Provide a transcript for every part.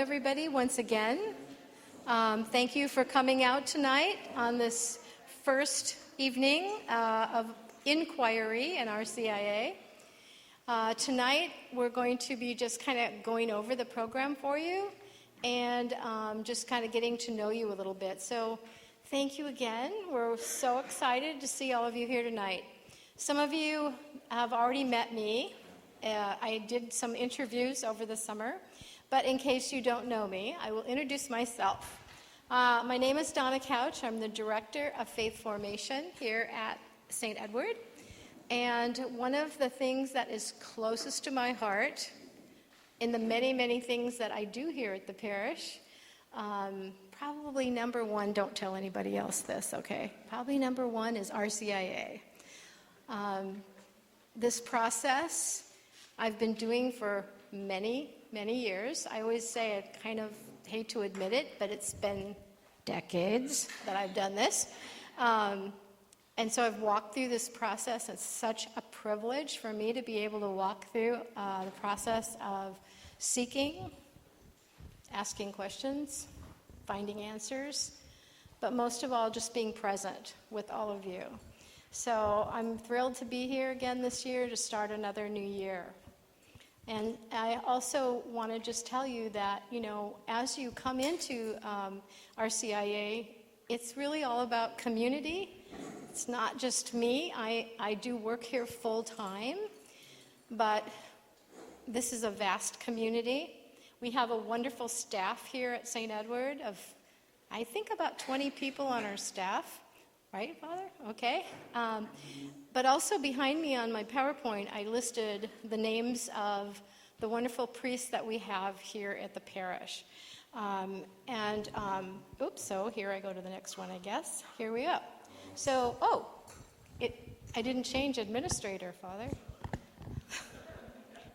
everybody, once again. Thank you for coming out tonight on this first evening of inquiry in RCIA. Tonight, we're going to be just kind of going over the program for you and just kind of getting to know you a little bit. So thank you again. We're so excited to see all of you here tonight. Some of you have already met me. I did some interviews over the summer, but in case you don't know me, I will introduce myself. My name is Donna Couch. I'm the Director of Faith Formation here at St. Edward. And one of the things that is closest to my heart in the many, many things that I do here at the parish, probably number one, don't tell anybody else this, okay? Probably number one is RCIA. This process I've been doing for many, many years. I always say, I kind of hate to admit it, but it's been decades that I've done this. And so I've walked through this process. It's such a privilege for me to be able to walk through the process of seeking, asking questions, finding answers, but most of all, just being present with all of you. So I'm thrilled to be here again this year to start another new year. And I also want to just tell you that, you know, as you come into RCIA, it's really all about community. It's not just me. I do work here full time, but this is a vast community. We have a wonderful staff here at St. Edward of, I think, about 20 people on our staff. Right, Father? Okay. But also behind me on my PowerPoint, I listed the names of the wonderful priests that we have here at the parish. So here I go to the next one, I guess. Here we go. So, I didn't change administrator, Father.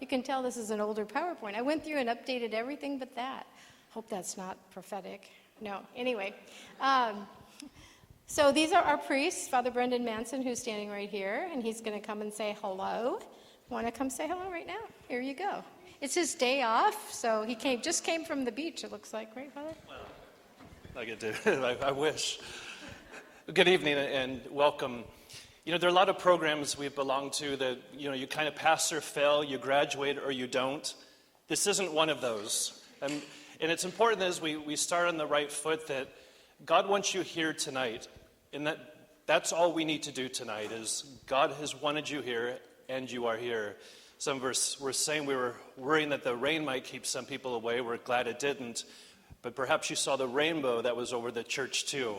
You can tell this is an older PowerPoint. I went through and updated everything but that. Hope that's not prophetic. No, anyway. So these are our priests, Father Brendan Manson, who's standing right here, and he's going to come and say hello. Want to come say hello right now? Here you go. It's his day off, so he just came from the beach, it looks like, right, Father? Well, I get to. I wish. Good evening and welcome. You know, there are a lot of programs we belong to that, you know, you kind of pass or fail, you graduate or you don't. This isn't one of those. And it's important as we start on the right foot that God wants you here tonight. And that's all we need to do tonight is God has wanted you here and you are here. Some of us were saying we were worrying that the rain might keep some people away. We're glad it didn't. But perhaps you saw the rainbow that was over the church too.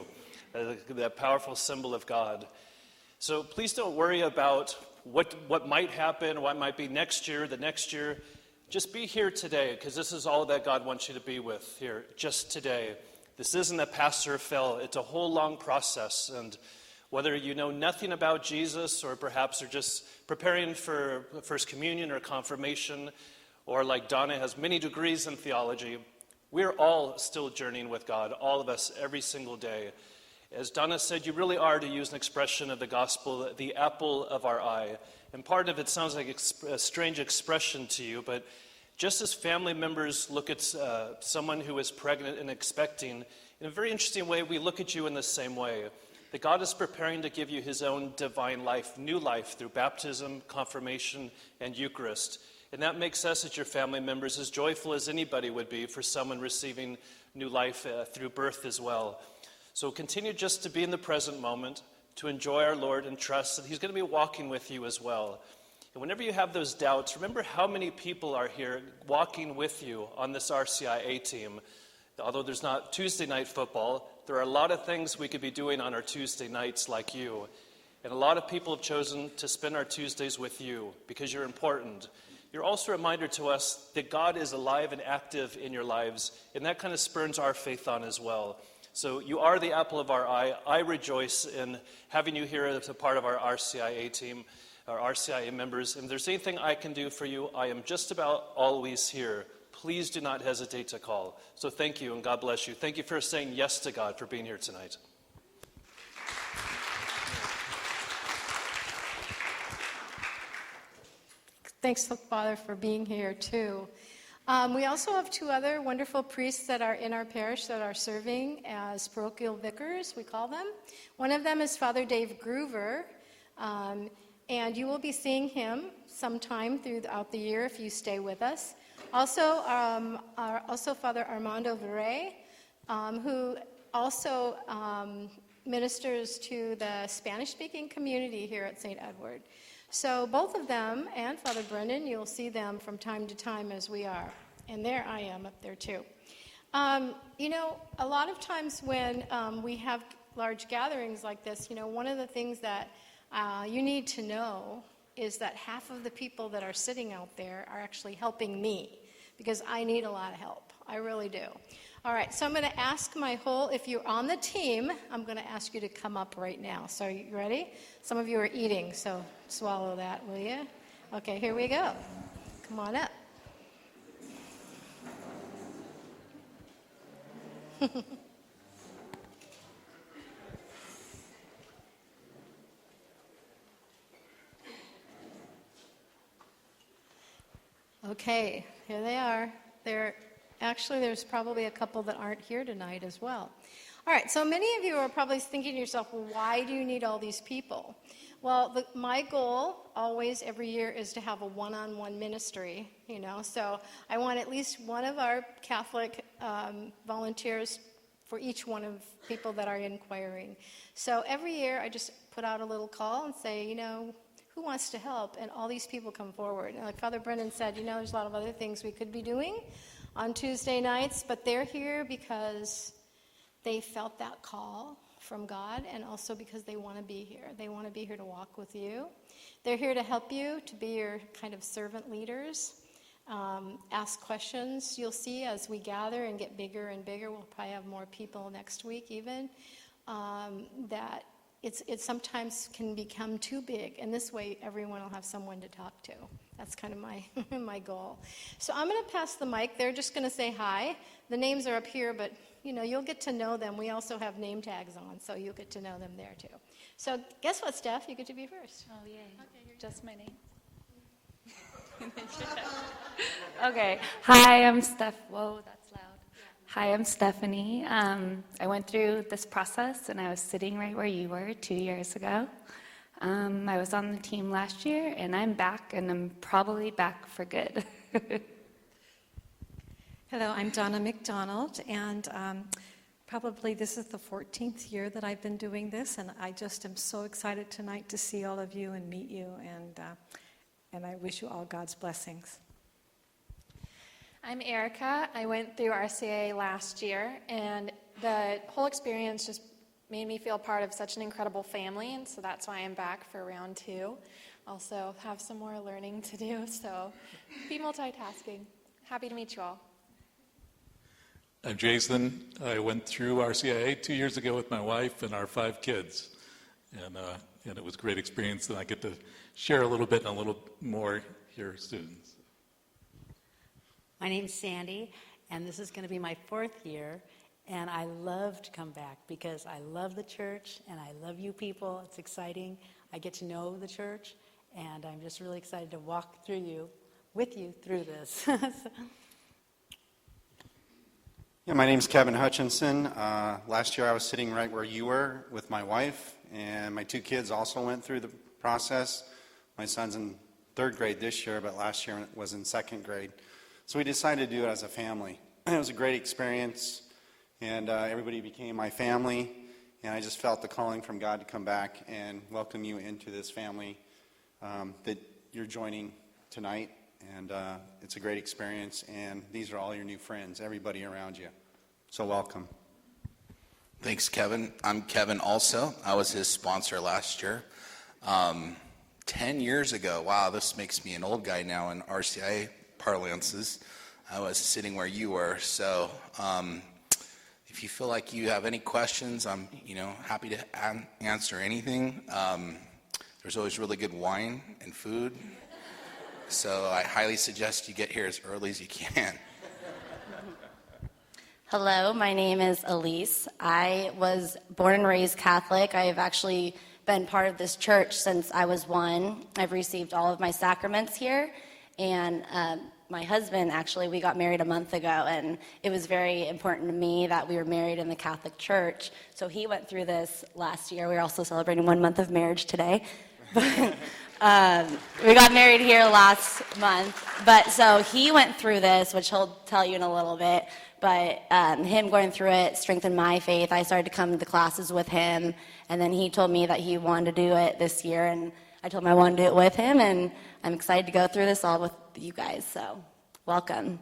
That powerful symbol of God. So please don't worry about what might happen, what might be next year, the next year. Just be here today, because this is all that God wants you to be with here, just today. This isn't a pass or fail. It's a whole long process. And whether you know nothing about Jesus or perhaps are just preparing for First Communion or confirmation, or like Donna has many degrees in theology, we're all still journeying with God, all of us, every single day. As Donna said, you really are, to use an expression of the gospel, the apple of our eye. And part of it sounds like a strange expression to you, but just as family members look at someone who is pregnant and expecting, in a very interesting way, we look at you in the same way. That God is preparing to give you his own divine life, new life, through baptism, confirmation, and Eucharist. And that makes us, as your family members, as joyful as anybody would be for someone receiving new life through birth as well. So continue just to be in the present moment, to enjoy our Lord and trust that he's going to be walking with you as well. And whenever you have those doubts, remember how many people are here walking with you on this RCIA team. Although there's not Tuesday night football, there are a lot of things we could be doing on our Tuesday nights like you. And a lot of people have chosen to spend our Tuesdays with you because you're important. You're also a reminder to us that God is alive and active in your lives, and that kind of spurns our faith on as well. So you are the apple of our eye. I rejoice in having you here as a part of our RCIA team, our RCIA members. And if there's anything I can do for you, I am just about always here. Please do not hesitate to call. So thank you, and God bless you. Thank you for saying yes to God, for being here tonight. Thanks, Father, for being here, too. We also have two other wonderful priests that are in our parish that are serving as parochial vicars, we call them. One of them is Father Dave Groover, and you will be seeing him sometime throughout the year if you stay with us. Also, Father Armando Verre, who also ministers to the Spanish-speaking community here at St. Edward. So both of them and Father Brendan, you'll see them from time to time as we are. And there I am up there too. A lot of times when we have large gatherings like this, one of the things that you need to know is that half of the people that are sitting out there are actually helping me because I need a lot of help. I really do. All right, so I'm going to ask if you're on the team, I'm going to ask you to come up right now. So you ready? Some of you are eating, so swallow that, will you? Okay, here we go. Come on up. Okay, here they are. There's probably a couple that aren't here tonight as well. All right, so many of you are probably thinking to yourself, well, why do you need all these people? Well, my goal always every year is to have a one-on-one ministry, so I want at least one of our Catholic volunteers for each one of people that are inquiring. So every year I just put out a little call and say, who wants to help? And all these people come forward. And like Father Brennan said, there's a lot of other things we could be doing on Tuesday nights, but they're here because they felt that call from God and also because they want to be here. They want to be here to walk with you. They're here to help you, to be your kind of servant leaders, ask questions. You'll see as we gather and get bigger and bigger, we'll probably have more people next week even, that it sometimes can become too big, and this way everyone will have someone to talk to. That's kind of my goal. So I'm going to pass the mic. They're just going to say hi. The names are up here, but you'll get to know them. We also have name tags on, so you'll get to know them there too. So guess what, Steph? You get to be first. Oh, yay. Okay, just my name. Okay. Hi, I'm Steph. Whoa, that's loud. Hi, I'm Stephanie. I went through this process, and I was sitting right where you were 2 years ago. I was on the team last year, and I'm back, and I'm probably back for good. Hello, I'm Donna McDonald, and probably this is the 14th year that I've been doing this, and I just am so excited tonight to see all of you and meet you, and I wish you all God's blessings. I'm Erica. I went through RCIA last year, and the whole experience just made me feel part of such an incredible family, and so that's why I'm back for round 2. Also have some more learning to do, so be multitasking. Happy to meet you all. I'm Jason. I went through RCIA 2 years ago with my wife and our 5 kids, and it was a great experience, and I get to share a little bit and a little more here soon. My name's Sandy, and this is going to be my 4th year, and I love to come back because I love the church, and I love you people. It's exciting. I get to know the church, and I'm just really excited to walk with you through this. Yeah, my name's Kevin Hutchinson. Last year I was sitting right where you were with my wife, and my 2 kids also went through the process. My son's in 3rd grade this year, but last year was in 2nd grade. So we decided to do it as a family. It was a great experience, and everybody became my family, and I just felt the calling from God to come back and welcome you into this family that you're joining tonight, and it's a great experience, and these are all your new friends, everybody around you. So welcome. Thanks, Kevin. I'm Kevin also. I was his sponsor last year. 10 years ago, wow, this makes me an old guy now in RCIA parlances. I was sitting where you were, so if you feel like you have any questions, I'm happy to answer anything. There's always really good wine and food, so I highly suggest you get here as early as you can. Hello, my name is Elise. I was born and raised Catholic. I have actually been part of this church since I was 1. I've received all of my sacraments here, and my husband, actually, we got married a month ago, and it was very important to me that we were married in the Catholic Church. So he went through this last year. We were also celebrating 1 month of marriage today. But, we got married here last month. But so he went through this, which he'll tell you in a little bit. But him going through it strengthened my faith. I started to come to the classes with him, and then he told me that he wanted to do it this year, and I told him I wanted to do it with him, and I'm excited to go through this all with you guys, so welcome.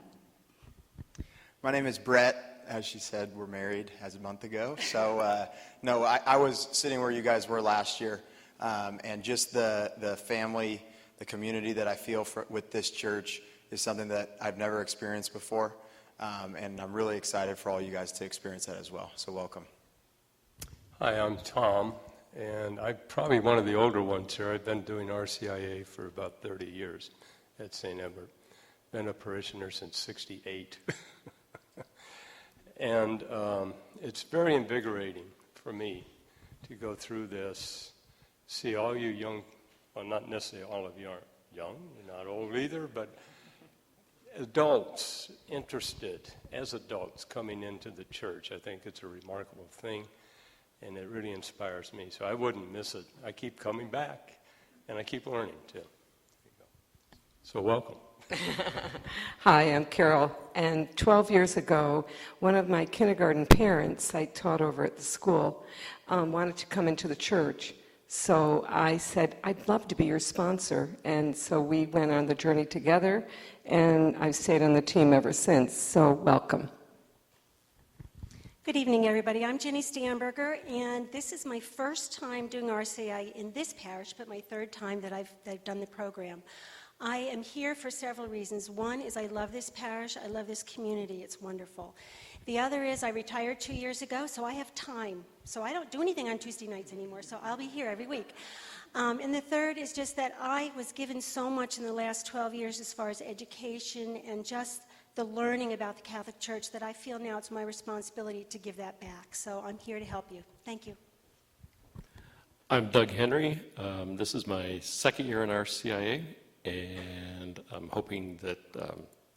My name is Brett. As she said, we're married as a month ago. So, no, I was sitting where you guys were last year, and just the family, the community that I feel with this church is something that I've never experienced before, and I'm really excited for all you guys to experience that as well. So welcome. Hi, I'm Tom, and I'm probably one of the older ones here. I've been doing RCIA for about 30 years at St. Edward. Been a parishioner since '68. And it's very invigorating for me to go through this, see all you young, well, not necessarily all of you aren't young, you're not old either, but adults interested as adults coming into the church. I think it's a remarkable thing, and it really inspires me. So I wouldn't miss it. I keep coming back, and I keep learning too. So welcome. Hi, I'm Carol, and 12 years ago, one of my kindergarten parents I taught over at the school wanted to come into the church. So I said, I'd love to be your sponsor. And so we went on the journey together, and I've stayed on the team ever since. So welcome. Good evening, everybody. I'm Jenny Stamberger, and this is my first time doing RCI in this parish, but my third time that I've done the program. I am here for several reasons. One is I love this parish. I love this community. It's wonderful. The other is I retired 2 years ago, so I have time. So I don't do anything on Tuesday nights anymore, so I'll be here every week. And the third is just that I was given so much in the last 12 years as far as education and just the learning about the Catholic Church that I feel now it's my responsibility to give that back. So I'm here to help you. Thank you. I'm Doug Henry. This is my second year in RCIA, and I'm hoping that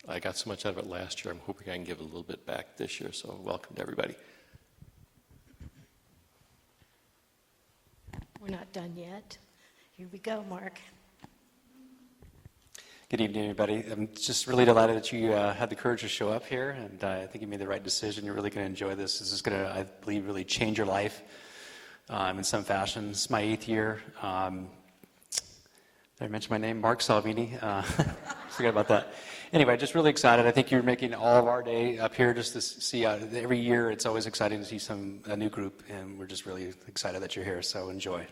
I got so much out of it last year, I'm hoping I can give a little bit back this year, so welcome to everybody. We're not done yet. Here we go, Mark. Good evening, everybody. I'm just really delighted that you had the courage to show up here, and I think you made the right decision. You're really going to enjoy this. This is going to, I believe, really change your life in some fashion. It's my 8th year. Did I mention my name? Mark Salvini. Forget about that. Anyway, just really excited. I think you're making all of our day up here just to see every year. It's always exciting to see a new group, and we're just really excited that you're here, so enjoy.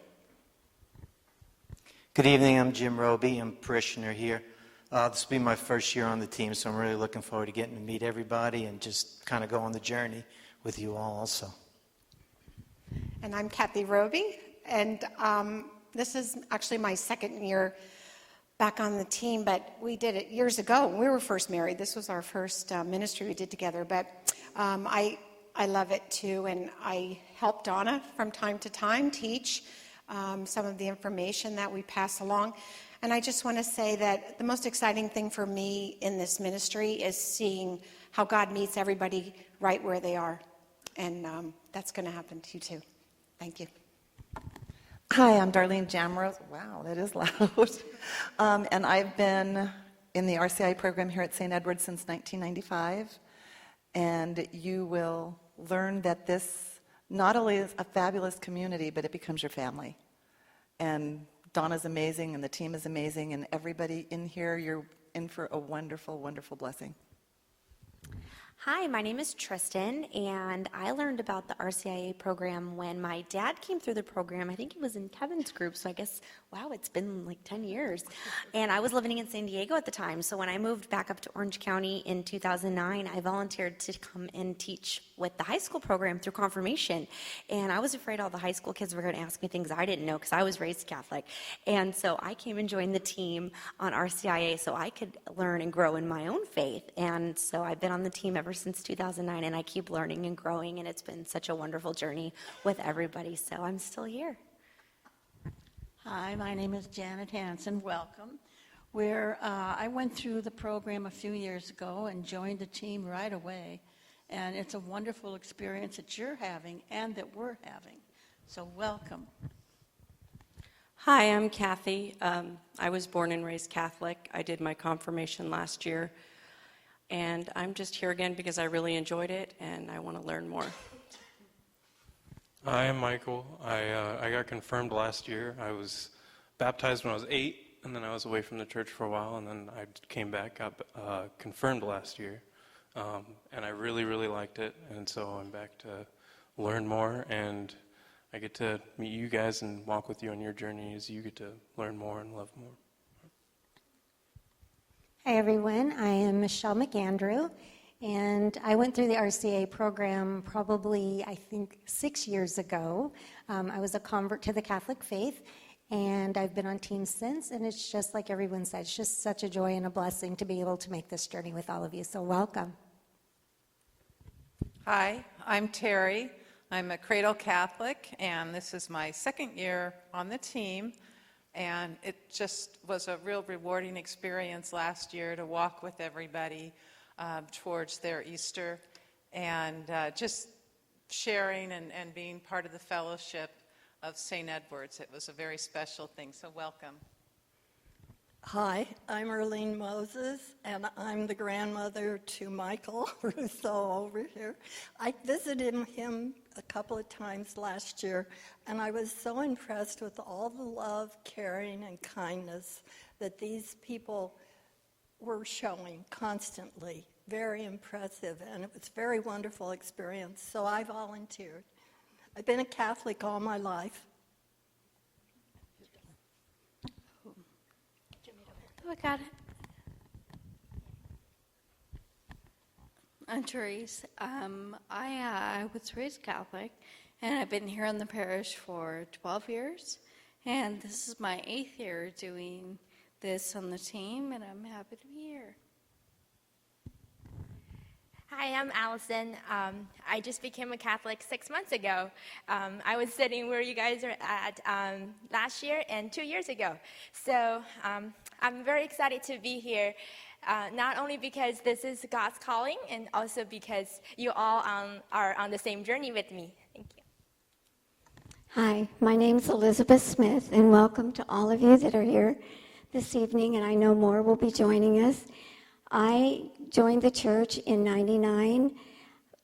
Good evening. I'm Jim Roby. I'm a parishioner here. This will be my first year on the team, so I'm really looking forward to getting to meet everybody and just kind of go on the journey with you all also. And I'm Kathy Roby, and this is actually my second year back on the team, but we did it years ago when we were first married. This was our first ministry we did together, but I love it too, and I help Donna from time to time teach some of the information that we pass along. And I just want to say that the most exciting thing for me in this ministry is seeing how God meets everybody right where they are. And that's going to happen to you too. Thank you. Hi, I'm Darlene Jamrose. Wow, that is loud. And I've been in the RCI program here at St. Edward since 1995. And you will learn that this not only is a fabulous community, but it becomes your family. And Donna's amazing, and the team is amazing, and everybody in here, you're in for a wonderful, wonderful blessing. Hi, my name is Tristan, and I learned about the RCIA program when my dad came through the program. I think he was in Kevin's group, so I guess, wow, it's been like 10 years. And I was living in San Diego at the time, so when I moved back up to Orange County in 2009, I volunteered to come and teach with the high school program through confirmation. And I was afraid all the high school kids were going to ask me things I didn't know because I was raised Catholic. And so I came and joined the team on RCIA so I could learn and grow in my own faith. And so I've been on the team ever since 2009, and I keep learning and growing, and it's been such a wonderful journey with everybody, so I'm still here. Hi, my name is Janet Hansen. Welcome. where I went through the program a few years ago and joined the team right away. And it's a wonderful experience that you're having and that we're having. So welcome. Hi, I'm Kathy. I was born and raised Catholic. I did my confirmation last year. And I'm just here again because I really enjoyed it and I want to learn more. Hi, I'm Michael. I got confirmed last year. I was baptized when I was 8, and then I was away from the church for a while, and then I came back, got confirmed last year. And I really, really liked it, and so I'm back to learn more, and I get to meet you guys and walk with you on your journey as you get to learn more and love more. Hi, everyone. I am Michelle McAndrew, and I went through the RCIA program probably, I think, 6 years ago. I was a convert to the Catholic faith, and I've been on team since, and it's just like everyone said, it's just such a joy and a blessing to be able to make this journey with all of you, so welcome. Hi, I'm Terry. I'm a Cradle Catholic, and this is my second year on the team. And it just was a real rewarding experience last year to walk with everybody towards their Easter and just sharing and being part of the fellowship of St. Edward's. It was a very special thing, so welcome. Hi, I'm Erlene Moses, and I'm the grandmother to Michael Russo over here. I visited him a couple of times last year, and I was so impressed with all the love, caring, and kindness that these people were showing constantly. Very impressive, and it was a very wonderful experience, so I volunteered. I've been a Catholic all my life. Oh, I got it. I'm Therese. I was raised Catholic, and I've been here in the parish for 12 years, and this is my 8th year doing this on the team, and I'm happy to be here. Hi, I'm Allison. I just became a Catholic 6 months ago. I was sitting where you guys are at last year and 2 years ago. So I'm very excited to be here, not only because this is God's calling, and also because you all are on the same journey with me. Thank you. Hi, my name's Elizabeth Smith, and welcome to all of you that are here this evening, and I know more will be joining us. I joined the church in '99.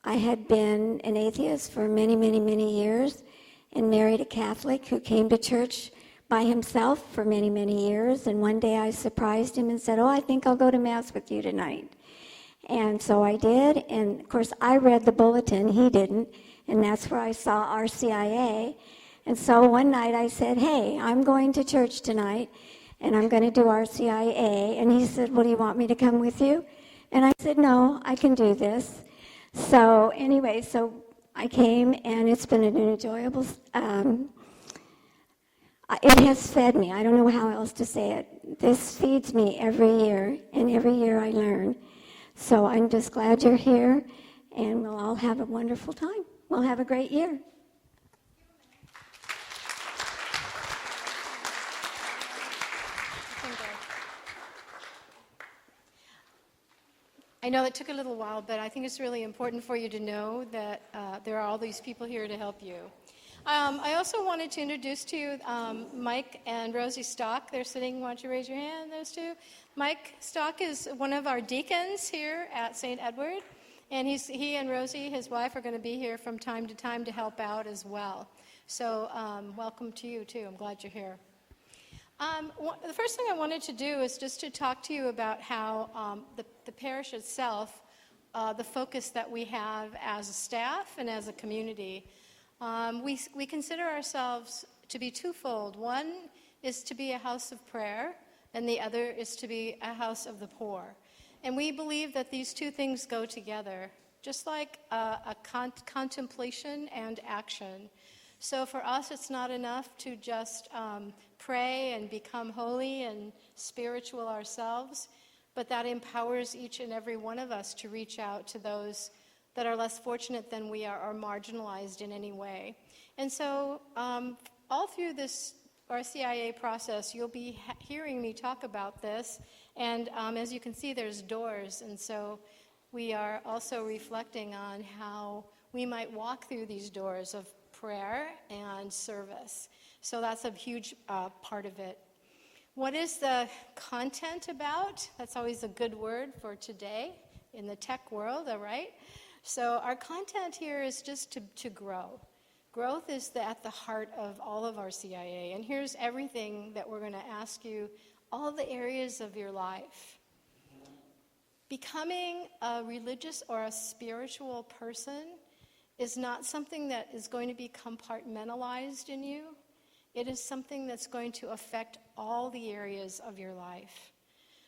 I had been an atheist for many, many, many years and married a Catholic who came to church by himself for many, many years. And one day I surprised him and said, "Oh, I think I'll go to Mass with you tonight." And so I did. And, of course, I read the bulletin. He didn't. And that's where I saw RCIA. And so one night I said, "Hey, I'm going to church tonight, and I'm going to do RCIA." And he said, "Well, do you want me to come with you?" And I said, "No, I can do this." So anyway, so I came, and it's been an enjoyable, it has fed me. I don't know how else to say it. This feeds me every year, and every year I learn. So I'm just glad you're here, and we'll all have a wonderful time. We'll have a great year. I know it took a little while, but I think it's really important for you to know that there are all these people here to help you. I also wanted to introduce to you Mike and Rosie Stock. They're sitting. Why don't you raise your hand, those two? Mike Stock is one of our deacons here at St. Edward, and he and Rosie, his wife, are going to be here from time to time to help out as well. So welcome to you, too. I'm glad you're here. The first thing I wanted to do is just to talk to you about how the parish itself, the focus that we have as a staff and as a community. We consider ourselves to be twofold. One is to be a house of prayer, and the other is to be a house of the poor. And we believe that these two things go together, just like contemplation and action. So for us, it's not enough to just pray and become holy and spiritual ourselves, but that empowers each and every one of us to reach out to those that are less fortunate than we are or marginalized in any way. And so all through this RCIA process, you'll be hearing me talk about this. And as you can see, there's doors. And so we are also reflecting on how we might walk through these doors of prayer and service. So that's a huge part of it. What is the content about? That's always a good word for today in the tech world, all right? So our content here is just to grow. Growth is at the heart of all of RCIA. And here's everything that we're going to ask you, all the areas of your life. Becoming a religious or a spiritual person is not something that is going to be compartmentalized in you. It is something that's going to affect all the areas of your life.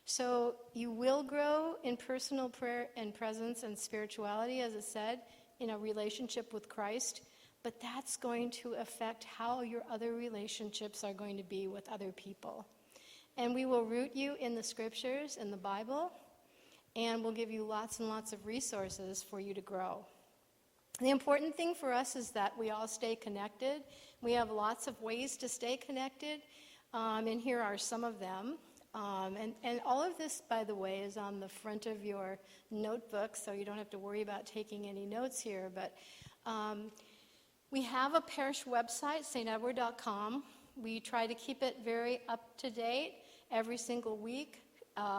So you will grow in personal prayer and presence and spirituality, as it said, in a relationship with Christ, but that's going to affect how your other relationships are going to be with other people. And we will root you in the scriptures, in the Bible, and we'll give you lots and lots of resources for you to grow. The important thing for us is that we all stay connected. We have lots of ways to stay connected, and here are some of them. And all of this, by the way, is on the front of your notebook, so you don't have to worry about taking any notes here. But we have a parish website, stedward.com. We try to keep it very up to date every single week,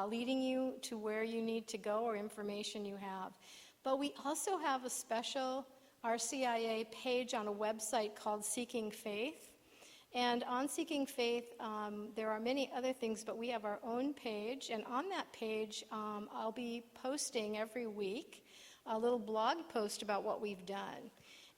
leading you to where you need to go or information you have. But we also have a special RCIA page on a website called Seeking Faith. And on Seeking Faith, there are many other things, but we have our own page. And on that page, I'll be posting every week a little blog post about what we've done.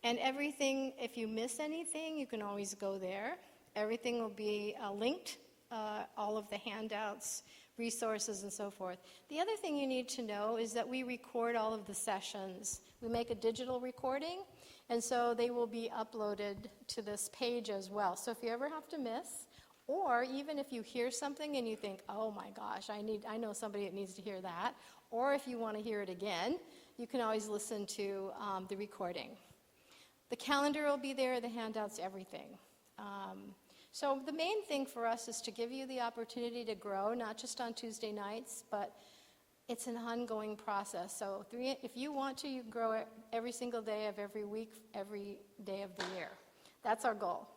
And everything, if you miss anything, you can always go there. Everything will be linked, all of the handouts, resources, and so forth. The other thing you need to know is that we record all of the sessions. We make a digital recording, and so they will be uploaded to this page as well. So if you ever have to miss, or even if you hear something and you think, oh my gosh, I know somebody that needs to hear that, or if you want to hear it again, you can always listen to the recording. The calendar will be there, the handouts, everything. So the main thing for us is to give you the opportunity to grow, not just on Tuesday nights, but it's an ongoing process. So if you want to, you can grow every single day of every week, every day of the year. That's our goal.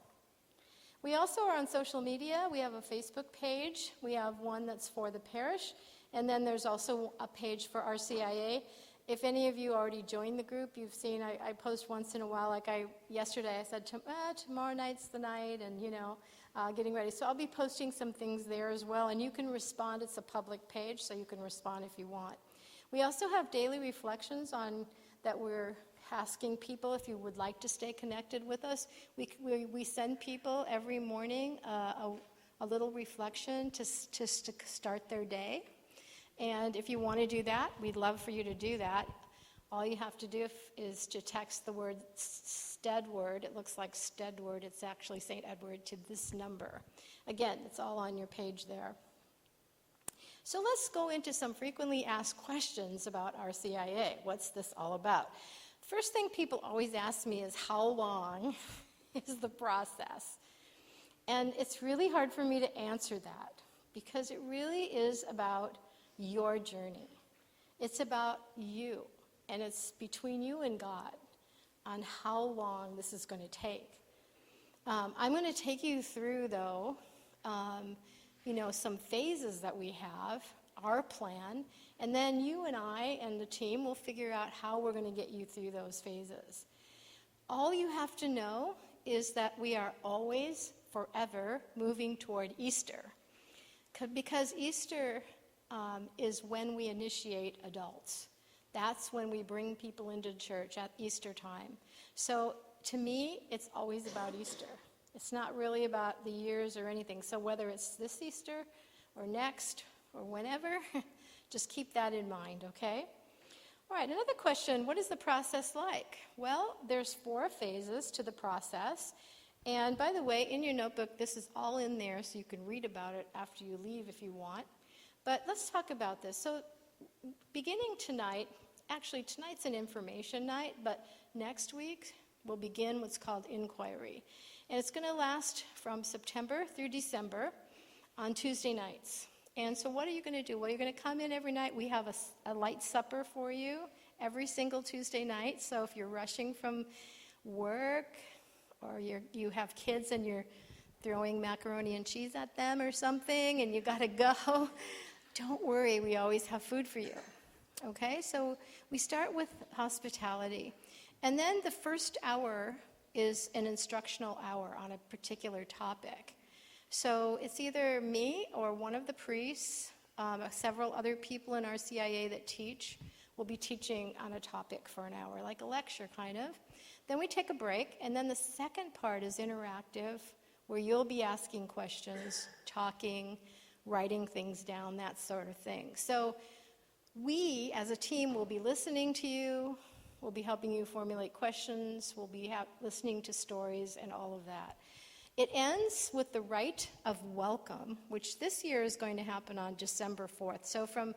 We also are on social media. We have a Facebook page. We have one that's for the parish. And then there's also a page for RCIA. If any of you already joined the group, you've seen I post once in a while. Like yesterday, I said, tomorrow night's the night, and getting ready. So I'll be posting some things there as well, and you can respond. It's a public page, so you can respond if you want. We also have daily reflections on that we're asking people if you would like to stay connected with us. We send people every morning a little reflection to start their day. And if you want to do that, we'd love for you to do that. All you have to do is to text the word Stedward. It looks like Stedward. It's actually St. Edward to this number. Again, it's all on your page there. So let's go into some frequently asked questions about RCIA. What's this all about? First thing people always ask me is, how long is the process? And it's really hard for me to answer that because it really is about your journey. It's about you, and it's between you and God on how long this is going to take. I'm going to take you through, though, some phases that we have, our plan, and then you and I and the team will figure out how we're going to get you through those phases. All you have to know is that we are always, forever, moving toward Easter. Because Easter is when we initiate adults. That's when we bring people into church at Easter time. So to me, it's always about Easter. It's not really about the years or anything. So whether it's this Easter or next or whenever, just keep that in mind, okay? All right, another question, what is the process like? Well, there's 4 phases to the process. And by the way, in your notebook, this is all in there, so you can read about it after you leave if you want. But let's talk about this. So beginning tonight, actually tonight's an information night, but next week we'll begin what's called inquiry. And it's going to last from September through December on Tuesday nights. And so what are you going to do? Well, you're going to come in every night. We have a light supper for you every single Tuesday night. So if you're rushing from work or you have kids and you're throwing macaroni and cheese at them or something and you got to go, don't worry. We always have food for you. Okay? So we start with hospitality. And then the first hour is an instructional hour on a particular topic. So it's either me or one of the priests, several other people in RCIA that teach, will be teaching on a topic for an hour, like a lecture kind of. Then we take a break, and then the second part is interactive, where you'll be asking questions, talking, writing things down, that sort of thing. So we, as a team, will be listening to you, we'll be helping you formulate questions, we'll be listening to stories and all of that. It ends with the rite of welcome, which this year is going to happen on December 4th. So from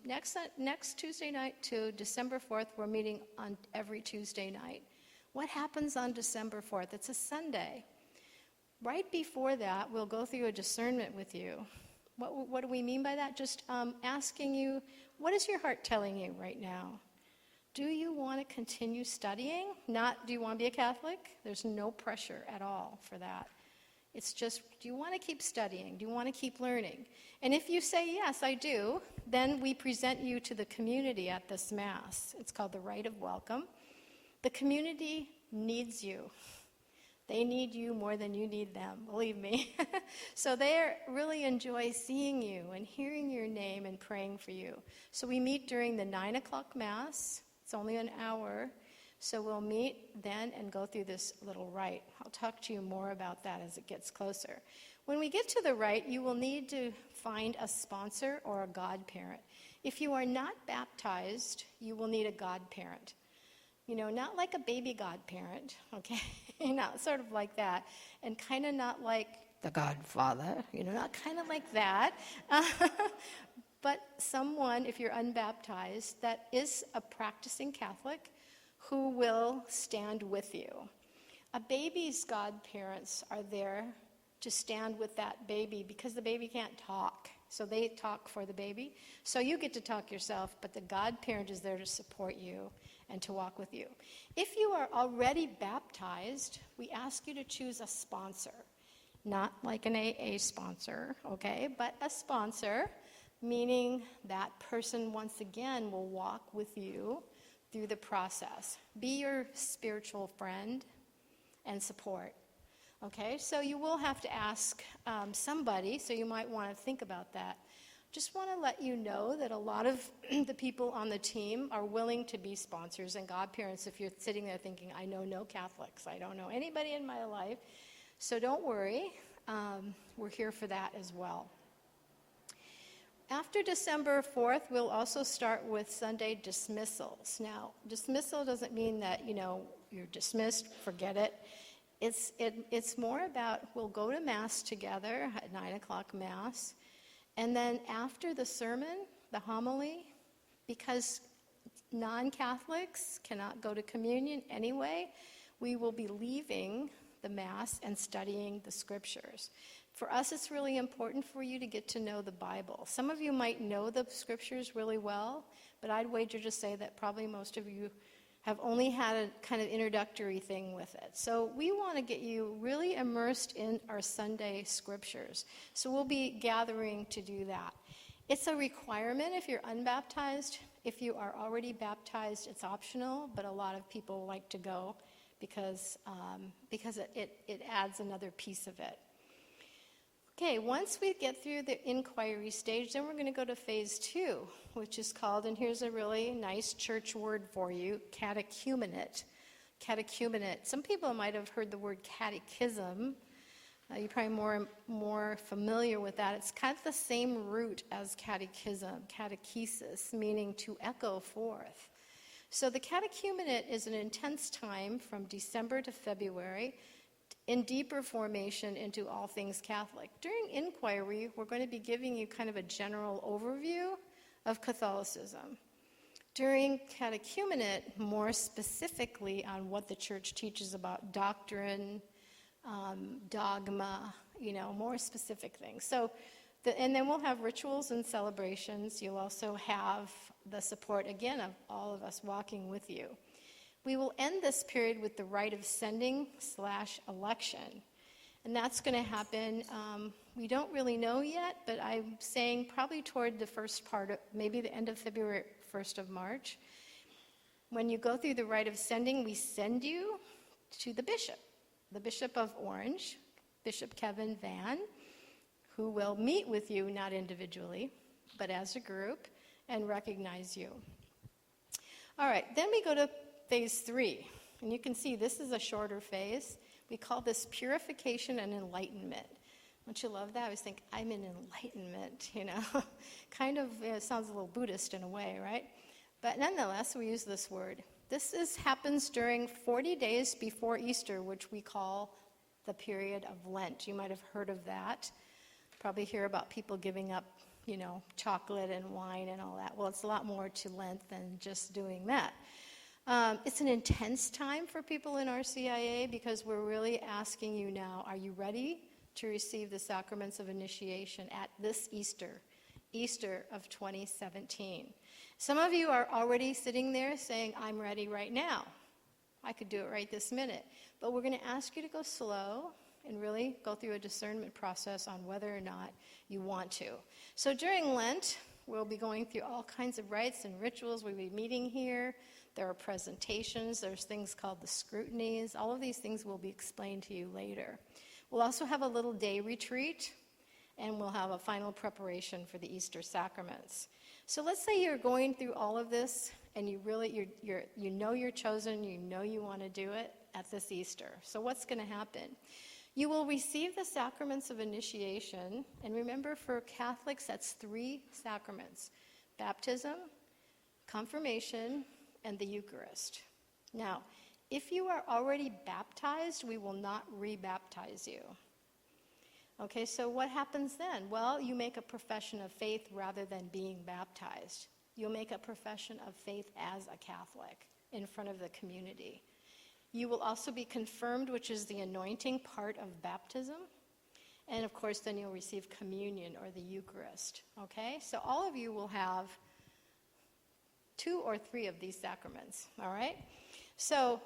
next Tuesday night to December 4th, we're meeting on every Tuesday night. What happens on December 4th? It's a Sunday. Right before that, we'll go through a discernment with you. What do we mean by that? Just asking you, what is your heart telling you right now? Do you want to continue studying? Not, do you want to be a Catholic? There's no pressure at all for that. It's just, do you want to keep studying? Do you want to keep learning? And if you say, yes, I do, then we present you to the community at this Mass. It's called the Rite of Welcome. The community needs you. They need you more than you need them, believe me. So they really enjoy seeing you and hearing your name and praying for you. So we meet during the 9 o'clock Mass. It's only an hour. So we'll meet then and go through this little rite. I'll talk to you more about that as it gets closer. When we get to the rite, you will need to find a sponsor or a godparent. If you are not baptized, you will need a godparent. You know, not like a baby godparent, okay? Not sort of like that. And kind of not like the Godfather, you know, not kind of like that. But someone, if you're unbaptized, that is a practicing Catholic who will stand with you. A baby's godparents are there to stand with that baby because the baby can't talk. So they talk for the baby. So you get to talk yourself, but the godparent is there to support you and to walk with you. If you are already baptized, we ask you to choose a sponsor. Not like an AA sponsor, okay, but a sponsor, meaning that person once again will walk with you through the process. Be your spiritual friend and support. Okay, so you will have to ask somebody, so you might want to think about that. Just want to let you know that a lot of the people on the team are willing to be sponsors and godparents if you're sitting there thinking, I know no Catholics, I don't know anybody in my life. So don't worry, we're here for that as well. After December 4th, we'll also start with Sunday dismissals. Now, dismissal doesn't mean that, you know, you're dismissed, forget it. It's more about we'll go to Mass together at 9 o'clock Mass, and then after the sermon, the homily, because non-Catholics cannot go to communion anyway, we will be leaving the Mass and studying the Scriptures. For us, it's really important for you to get to know the Bible. Some of you might know the Scriptures really well, but I'd wager to say that probably most of you have only had a kind of introductory thing with it. So we want to get you really immersed in our Sunday Scriptures. So we'll be gathering to do that. It's a requirement if you're unbaptized. If you are already baptized, it's optional, but a lot of people like to go because it adds another piece of it. Okay, once we get through the inquiry stage, then we're going to go to phase 2, which is called, and here's a really nice church word for you, catechumenate. Catechumenate. Some people might have heard the word catechism. You're probably more familiar with that. It's kind of the same root as catechism, catechesis, meaning to echo forth. So the catechumenate is an intense time from December to February in deeper formation into all things Catholic. During inquiry, we're going to be giving you kind of a general overview of Catholicism. During catechumenate, more specifically on what the Church teaches about doctrine, dogma, more specific things. So, and then we'll have rituals and celebrations. You'll also have the support, again, of all of us walking with you. We will end this period with the rite of sending/election. And that's going to happen, we don't really know yet, but I'm saying probably toward the first part of, maybe the end of February, 1st of March. When you go through the rite of sending, we send you to the Bishop of Orange, Bishop Kevin Van, who will meet with you, not individually, but as a group, and recognize you. All right, then we go to phase 3. And you can see this is a shorter phase. We call this purification and enlightenment. Don't you love that? I always think, I'm in enlightenment, kind of, it sounds a little Buddhist in a way, right? But nonetheless, we use this word. This happens during 40 days before Easter, which we call the period of Lent. You might have heard of that. Probably hear about people giving up, chocolate and wine and all that. Well, it's a lot more to Lent than just doing that. It's an intense time for people in RCIA because we're really asking you now, are you ready to receive the sacraments of initiation at this Easter of 2017? Some of you are already sitting there saying, I'm ready right now. I could do it right this minute. But we're going to ask you to go slow and really go through a discernment process on whether or not you want to. So during Lent, we'll be going through all kinds of rites and rituals. We'll be meeting here. There are presentations. There's things called the scrutinies. All of these things will be explained to you later. We'll also have a little day retreat, and we'll have a final preparation for the Easter sacraments. So let's say you're going through all of this, and you know you're chosen, you know you want to do it at this Easter. So what's going to happen? You will receive the sacraments of initiation, and remember, for Catholics, that's 3 sacraments: baptism, confirmation, and the Eucharist. Now, if you are already baptized, we will not re-baptize you. Okay, so what happens then? Well, you make a profession of faith rather than being baptized. You'll make a profession of faith as a Catholic in front of the community. You will also be confirmed, which is the anointing part of baptism. And of course, then you'll receive communion or the Eucharist. Okay, so all of you will have 2 or 3 of these sacraments, all right? So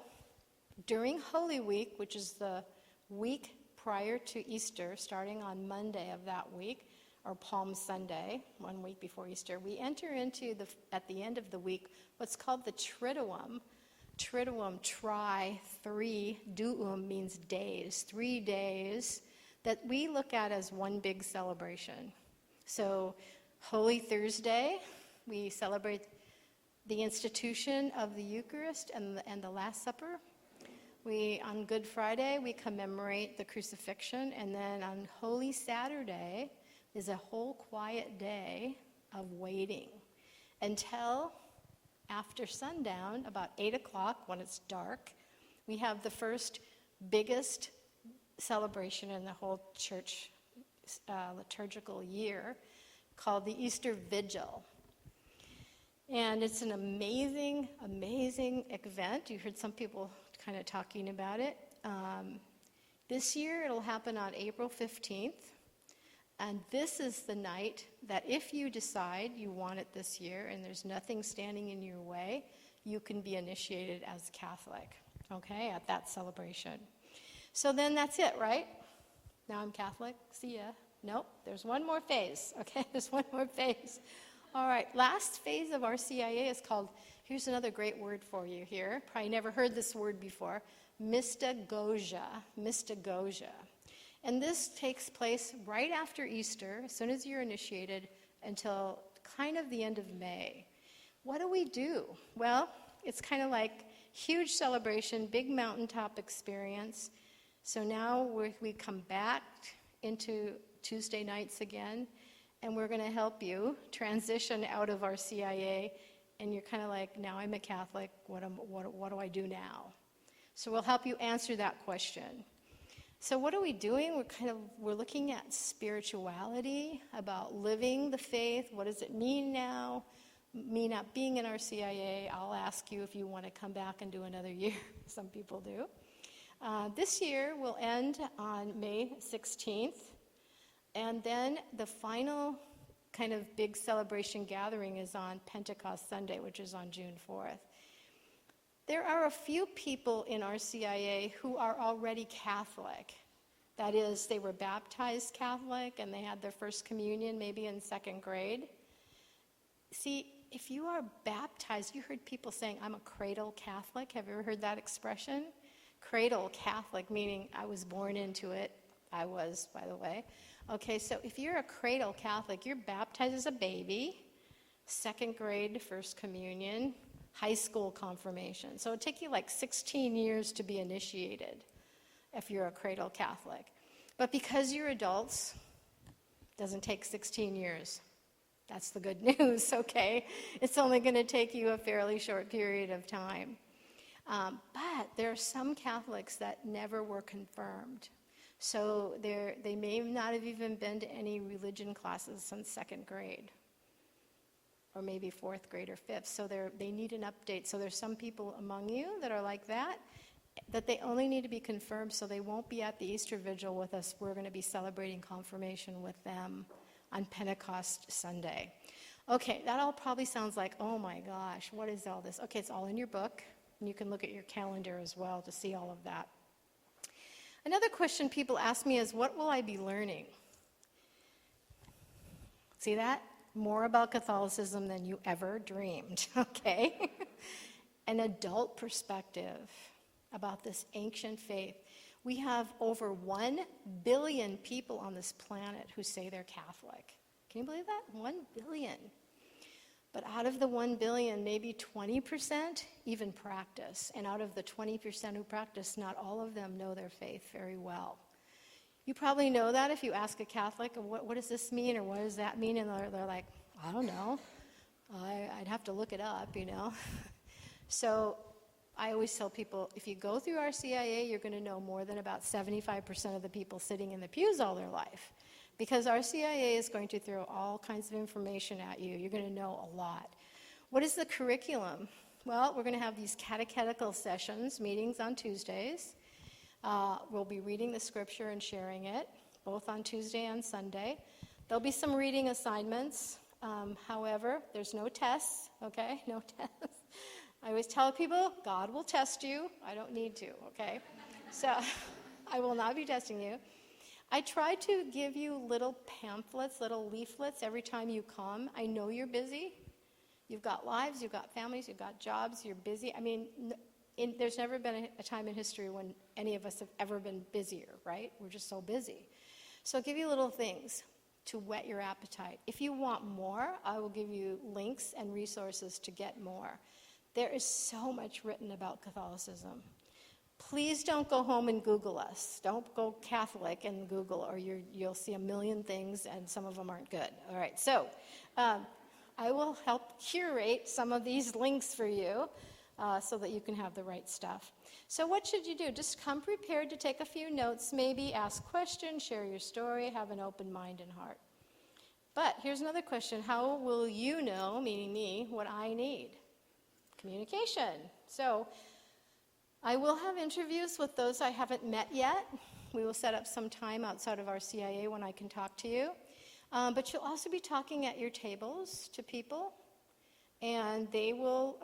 during Holy Week, which is the week prior to Easter, starting on Monday of that week, or Palm Sunday, 1 week before Easter, we enter into, at the end of the week, what's called the Triduum. Triduum, tri, 3, duum means days, 3 days that we look at as one big celebration. So Holy Thursday, we celebrate the institution of the Eucharist and the Last Supper. On Good Friday, we commemorate the crucifixion, and then on Holy Saturday is a whole quiet day of waiting until after sundown, about 8 o'clock when it's dark. We have the first biggest celebration in the whole church liturgical year called the Easter Vigil. And it's an amazing, amazing event. You heard some people kind of talking about it. This year it'll happen on April 15th. And this is the night that if you decide you want it this year and there's nothing standing in your way, you can be initiated as Catholic, okay, at that celebration. So then that's it, right? Now I'm Catholic, see ya. Nope, there's one more phase, okay? There's one more phase. All right, last phase of RCIA is called, here's another great word for you here. Probably never heard this word before, mystagogia, mystagogia. And this takes place right after Easter, as soon as you're initiated, until kind of the end of May. What do we do? Well, it's kind of like huge celebration, big mountaintop experience. So now we come back into Tuesday nights again, and we're going to help you transition out of RCIA, and you're kind of like, now I'm a Catholic, what do I do now? So we'll help you answer that question. So what are we doing? We're looking at spirituality, about living the faith. What does it mean now? Me not being in RCIA, I'll ask you if you want to come back and do another year. Some people do. This year will end on May 16th, and then the final kind of big celebration gathering is on Pentecost Sunday, which is on June 4th. There are a few people in RCIA who are already Catholic. That is, they were baptized Catholic and they had their first communion maybe in second grade. See, if you are baptized, you heard people saying, I'm a cradle Catholic. Have you ever heard that expression? Cradle Catholic, meaning I was born into it. I was, by the way. Okay, so if you're a cradle Catholic, you're baptized as a baby, second grade, first communion, high school confirmation. So it'd take you like 16 years to be initiated if you're a cradle Catholic. But because you're adults, it doesn't take 16 years. That's the good news, okay? It's only going to take you a fairly short period of time. But there are some Catholics that never were confirmed. So they may not have even been to any religion classes since second grade, or maybe fourth grade or fifth. So they need an update. So there's some people among you that are like that they only need to be confirmed, so they won't be at the Easter Vigil with us. We're going to be celebrating confirmation with them on Pentecost Sunday. Okay, that all probably sounds like, oh my gosh, what is all this? Okay, it's all in your book, and you can look at your calendar as well to see all of that. Another question people ask me is, what will I be learning? See that? More about Catholicism than you ever dreamed, okay? An adult perspective about this ancient faith. We have over 1 billion people on this planet who say they're Catholic. Can you believe that? 1 billion. But out of the 1 billion, maybe 20% even practice. And out of the 20% who practice, not all of them know their faith very well. You probably know that if you ask a Catholic, what does this mean or what does that mean? And they're like, I don't know. I'd have to look it up, you know. So I always tell people, if you go through RCIA, you're going to know more than about 75% of the people sitting in the pews all their life. Because RCIA is going to throw all kinds of information at you. You're going to know a lot. What is the curriculum? Well, we're going to have these catechetical sessions, meetings on Tuesdays. We'll be reading the scripture and sharing it, both on Tuesday and Sunday. There'll be some reading assignments. However, there's no tests, okay? No tests. I always tell people, God will test you. I don't need to, okay? So I will not be testing you. I try to give you little pamphlets, little leaflets every time you come. I know you're busy. You've got lives, you've got families, you've got jobs, you're busy. I mean, there's never been a time in history when any of us have ever been busier, right? We're just so busy. So I'll give you little things to whet your appetite. If you want more, I will give you links and resources to get more. There is so much written about Catholicism. Please don't go home and Google us. Don't go Catholic and Google, or you'll see a million things, and some of them aren't good. All right, so I will help curate some of these links for you so that you can have the right stuff. So what should you do? Just come prepared to take a few notes, maybe ask questions, share your story, have an open mind and heart. But here's another question. How will you know, meaning me, what I need? Communication. So I will have interviews with those I haven't met yet. We will set up some time outside of RCIA when I can talk to you. But you'll also be talking at your tables to people, and they will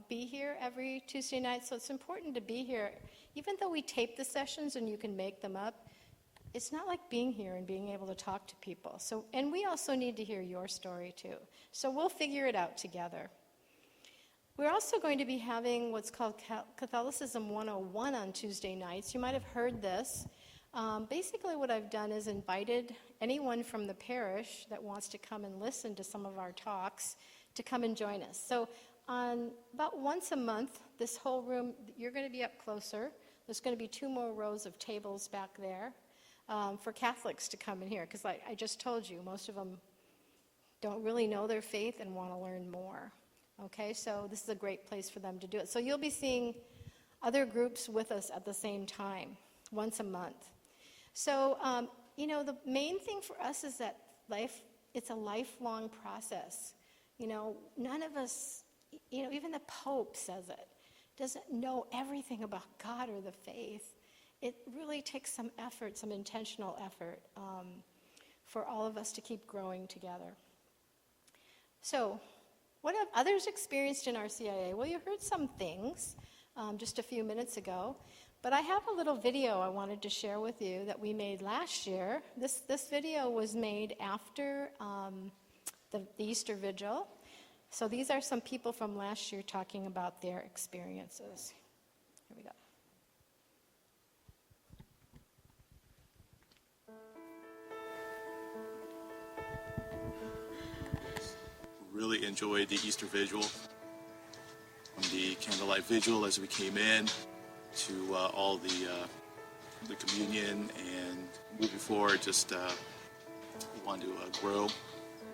be here every Tuesday night. So it's important to be here. Even though we tape the sessions and you can make them up, it's not like being here and being able to talk to people. So, and we also need to hear your story too. So we'll figure it out together. We're also going to be having what's called Catholicism 101 on Tuesday nights. You might have heard this. Basically what I've done is invited anyone from the parish that wants to come and listen to some of our talks to come and join us. So on about once a month, this whole room, you're going to be up closer. There's going to be 2 more rows of tables back there for Catholics to come in here, because like I just told you, most of them don't really know their faith and want to learn more. Okay, so this is a great place for them to do it. So you'll be seeing other groups with us at the same time, once a month. So, the main thing for us is that it's a lifelong process. None of us, even the Pope says it, doesn't know everything about God or the faith. it really takes some effort, some intentional effort, for all of us to keep growing together. So, what have others experienced in RCIA? Well, you heard some things just a few minutes ago, but I have a little video I wanted to share with you that we made last year. This video was made after the Easter Vigil. So these are some people from last year talking about their experiences. Here we go. Really enjoyed the Easter Vigil, from the candlelight vigil as we came in, to all the communion, and moving forward, just want to grow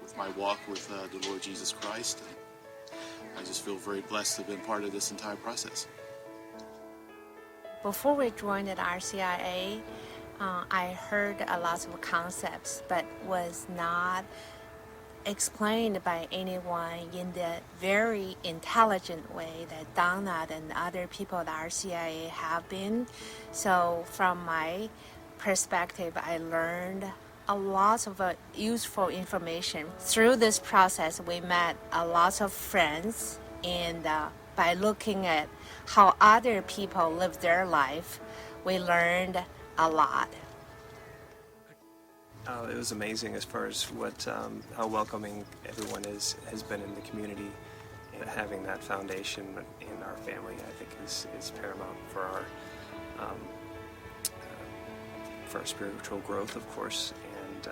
with my walk with the Lord Jesus Christ. And I just feel very blessed to have been part of this entire process. Before we joined at RCIA, I heard a lot of concepts, but was not explained by anyone in the very intelligent way that Donna and other people at RCIA have been. So from my perspective, I learned a lot of useful information. Through this process, we met a lot of friends, and by looking at how other people live their life, we learned a lot. It was amazing as far as how welcoming everyone has been in the community, and having that foundation in our family, I think, is paramount for our spiritual growth, of course, and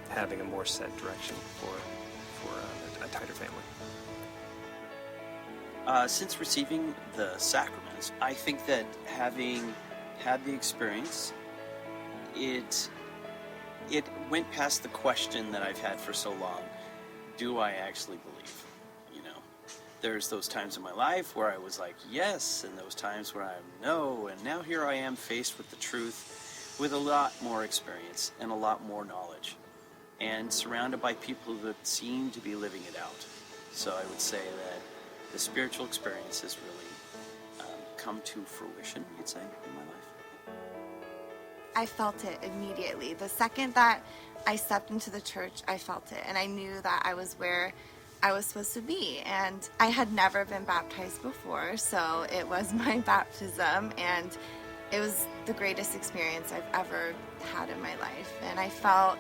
having a more set direction for a tighter family. Since receiving the sacraments, I think that having had the experience, it went past the question that I've had for so long: do I actually believe? You know, there's those times in my life where I was like, yes, and those times where I'm no, and now here I am faced with the truth, with a lot more experience and a lot more knowledge, and surrounded by people that seem to be living it out. So I would say that the spiritual experience has really come to fruition, you'd say, in my life. I felt it immediately. The second that I stepped into the church, I felt it, and I knew that I was where I was supposed to be. And I had never been baptized before, so it was my baptism, and it was the greatest experience I've ever had in my life. And I felt,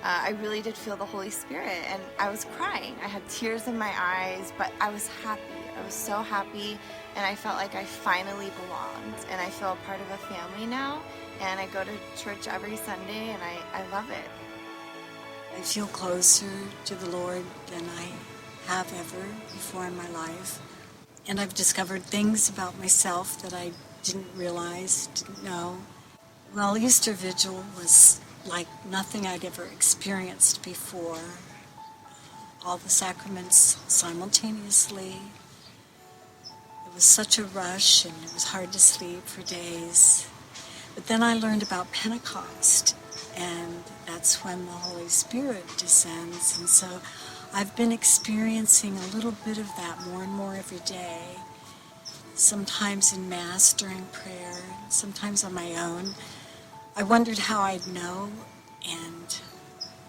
I really did feel the Holy Spirit, and I was crying. I had tears in my eyes, but I was happy. I was so happy, and I felt like I finally belonged, and I feel a part of a family now. And I go to church every Sunday, and I love it. I feel closer to the Lord than I have ever before in my life. And I've discovered things about myself that I didn't realize, didn't know. Well, Easter Vigil was like nothing I'd ever experienced before. All the sacraments simultaneously. It was such a rush, and it was hard to sleep for days. But then I learned about Pentecost, and that's when the Holy Spirit descends. And so I've been experiencing a little bit of that more and more every day, sometimes in Mass during prayer, sometimes on my own. I wondered how I'd know, and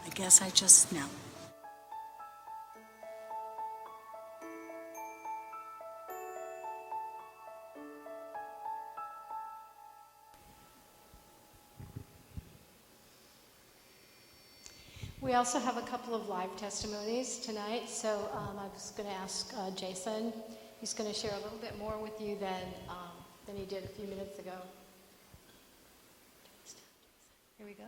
I guess I just know. We also have a couple of live testimonies tonight, so I was going to ask Jason. He's going to share a little bit more with you than he did a few minutes ago. Here we go.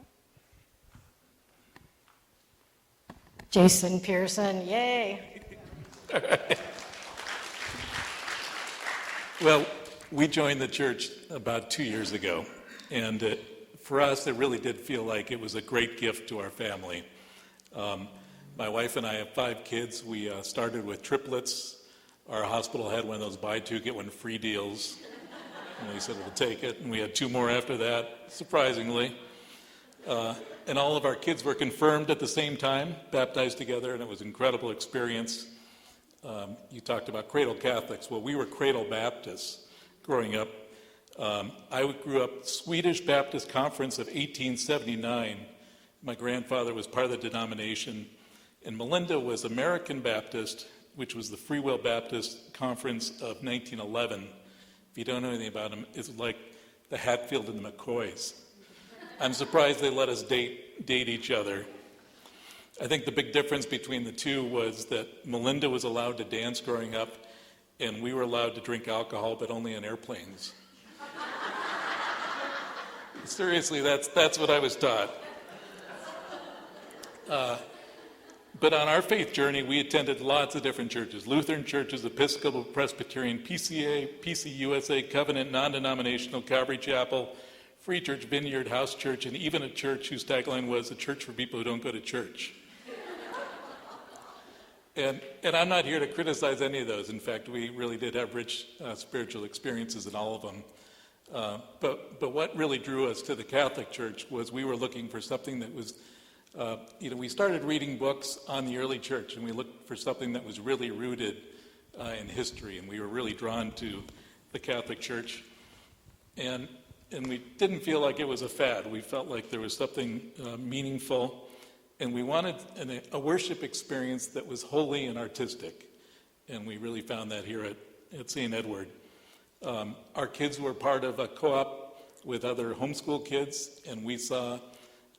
Jason Pearson, yay! Well, we joined the church about 2 years ago, and for us, it really did feel like it was a great gift to our family. My wife and I have 5 kids. We started with triplets. Our hospital had one of those buy two, get one free deals. And we said, we'll take it. And we had 2 more after that, surprisingly. And all of our kids were confirmed at the same time, baptized together, and it was an incredible experience. You talked about cradle Catholics. Well, we were cradle Baptists growing up. I grew up Swedish Baptist Conference of 1879. My grandfather was part of the denomination. And Melinda was American Baptist, which was the Free Will Baptist Conference of 1911. If you don't know anything about them, it's like the Hatfield and the McCoys. I'm surprised they let us date each other. I think the big difference between the two was that Melinda was allowed to dance growing up, and we were allowed to drink alcohol, but only on airplanes. Seriously, that's what I was taught. But on our faith journey, we attended lots of different churches: Lutheran churches, Episcopal, Presbyterian, PCA, PCUSA, Covenant, non-denominational, Calvary Chapel, Free Church, Vineyard, House Church, and even a church whose tagline was "a church for people who don't go to church." And I'm not here to criticize any of those. In fact, we really did have rich spiritual experiences in all of them. But what really drew us to the Catholic Church was we were looking for something that was, we started reading books on the early church, and we looked for something that was really rooted in history, and we were really drawn to the Catholic Church. And we didn't feel like it was a fad. We felt like there was something meaningful, and we wanted a worship experience that was holy and artistic. And we really found that here at St. Edward. Our kids were part of a co-op with other homeschool kids, and we saw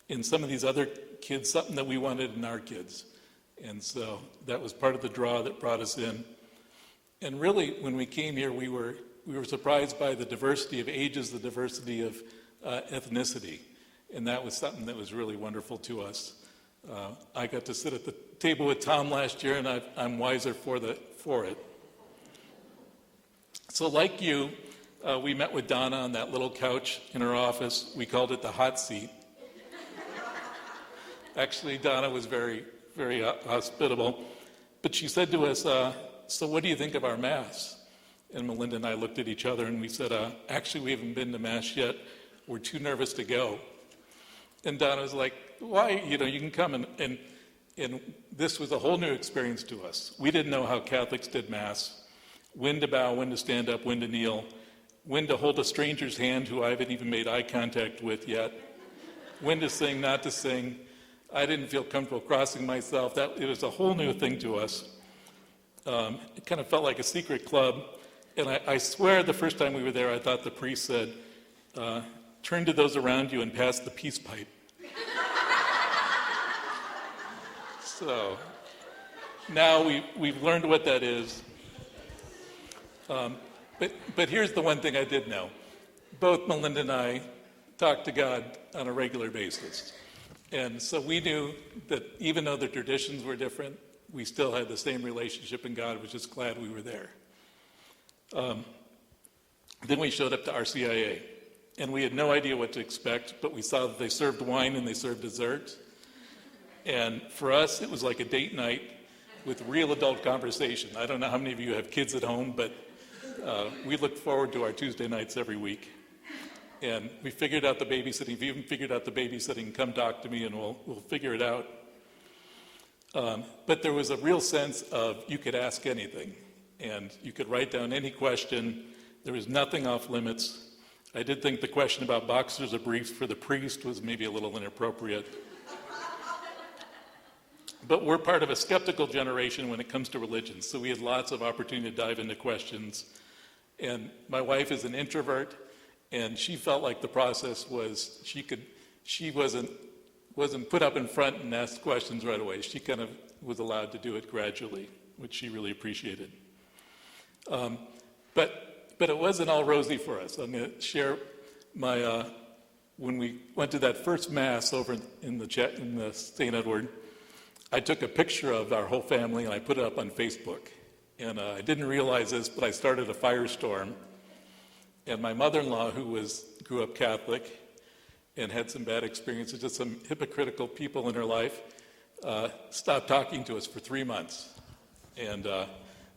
in some of these other kids something that we wanted in our kids. And so that was part of the draw that brought us in. And really, when we came here, we were surprised by the diversity of ages, the diversity of ethnicity. And that was something that was really wonderful to us. I got to sit at the table with Tom last year, and I'm wiser for it. So like you, we met with Donna on that little couch in her office. We called it the hot seat. Actually, Donna was very, very hospitable. But she said to us, so what do you think of our Mass? And Melinda and I looked at each other and we said, actually, we haven't been to Mass yet. We're too nervous to go. And Donna was like, why? You can come. And this was a whole new experience to us. We didn't know how Catholics did Mass. When to bow, when to stand up, when to kneel, when to hold a stranger's hand who I haven't even made eye contact with yet, when to sing, not to sing. I didn't feel comfortable crossing myself. It was a whole new thing to us. It kind of felt like a secret club. And I swear the first time we were there, I thought the priest said, turn to those around you and pass the peace pipe. So now we've learned what that is. But here's the one thing I did know. Both Melinda and I talk to God on a regular basis. And so we knew that even though the traditions were different, we still had the same relationship, and God was just glad we were there. Then we showed up to RCIA, and we had no idea what to expect, but we saw that they served wine and they served dessert. And for us, it was like a date night with real adult conversation. I don't know how many of you have kids at home, but we look forward to our Tuesday nights every week. And we figured out the babysitting. If you haven't figured out the babysitting, come talk to me and we'll figure it out. But there was a real sense of you could ask anything, and you could write down any question. There was nothing off limits. I did think the question about boxers or briefs for the priest was maybe a little inappropriate. But we're part of a skeptical generation when it comes to religion, so we had lots of opportunity to dive into questions. And my wife is an introvert, and she felt like the process was she wasn't put up in front and asked questions right away. She kind of was allowed to do it gradually, which she really appreciated. But it wasn't all rosy for us. I'm going to share my when we went to that first Mass over in the St. Edward. I took a picture of our whole family and I put it up on Facebook. And I didn't realize this, but I started a firestorm. And my mother-in-law, who grew up Catholic and had some bad experiences, just some hypocritical people in her life, stopped talking to us for 3 months and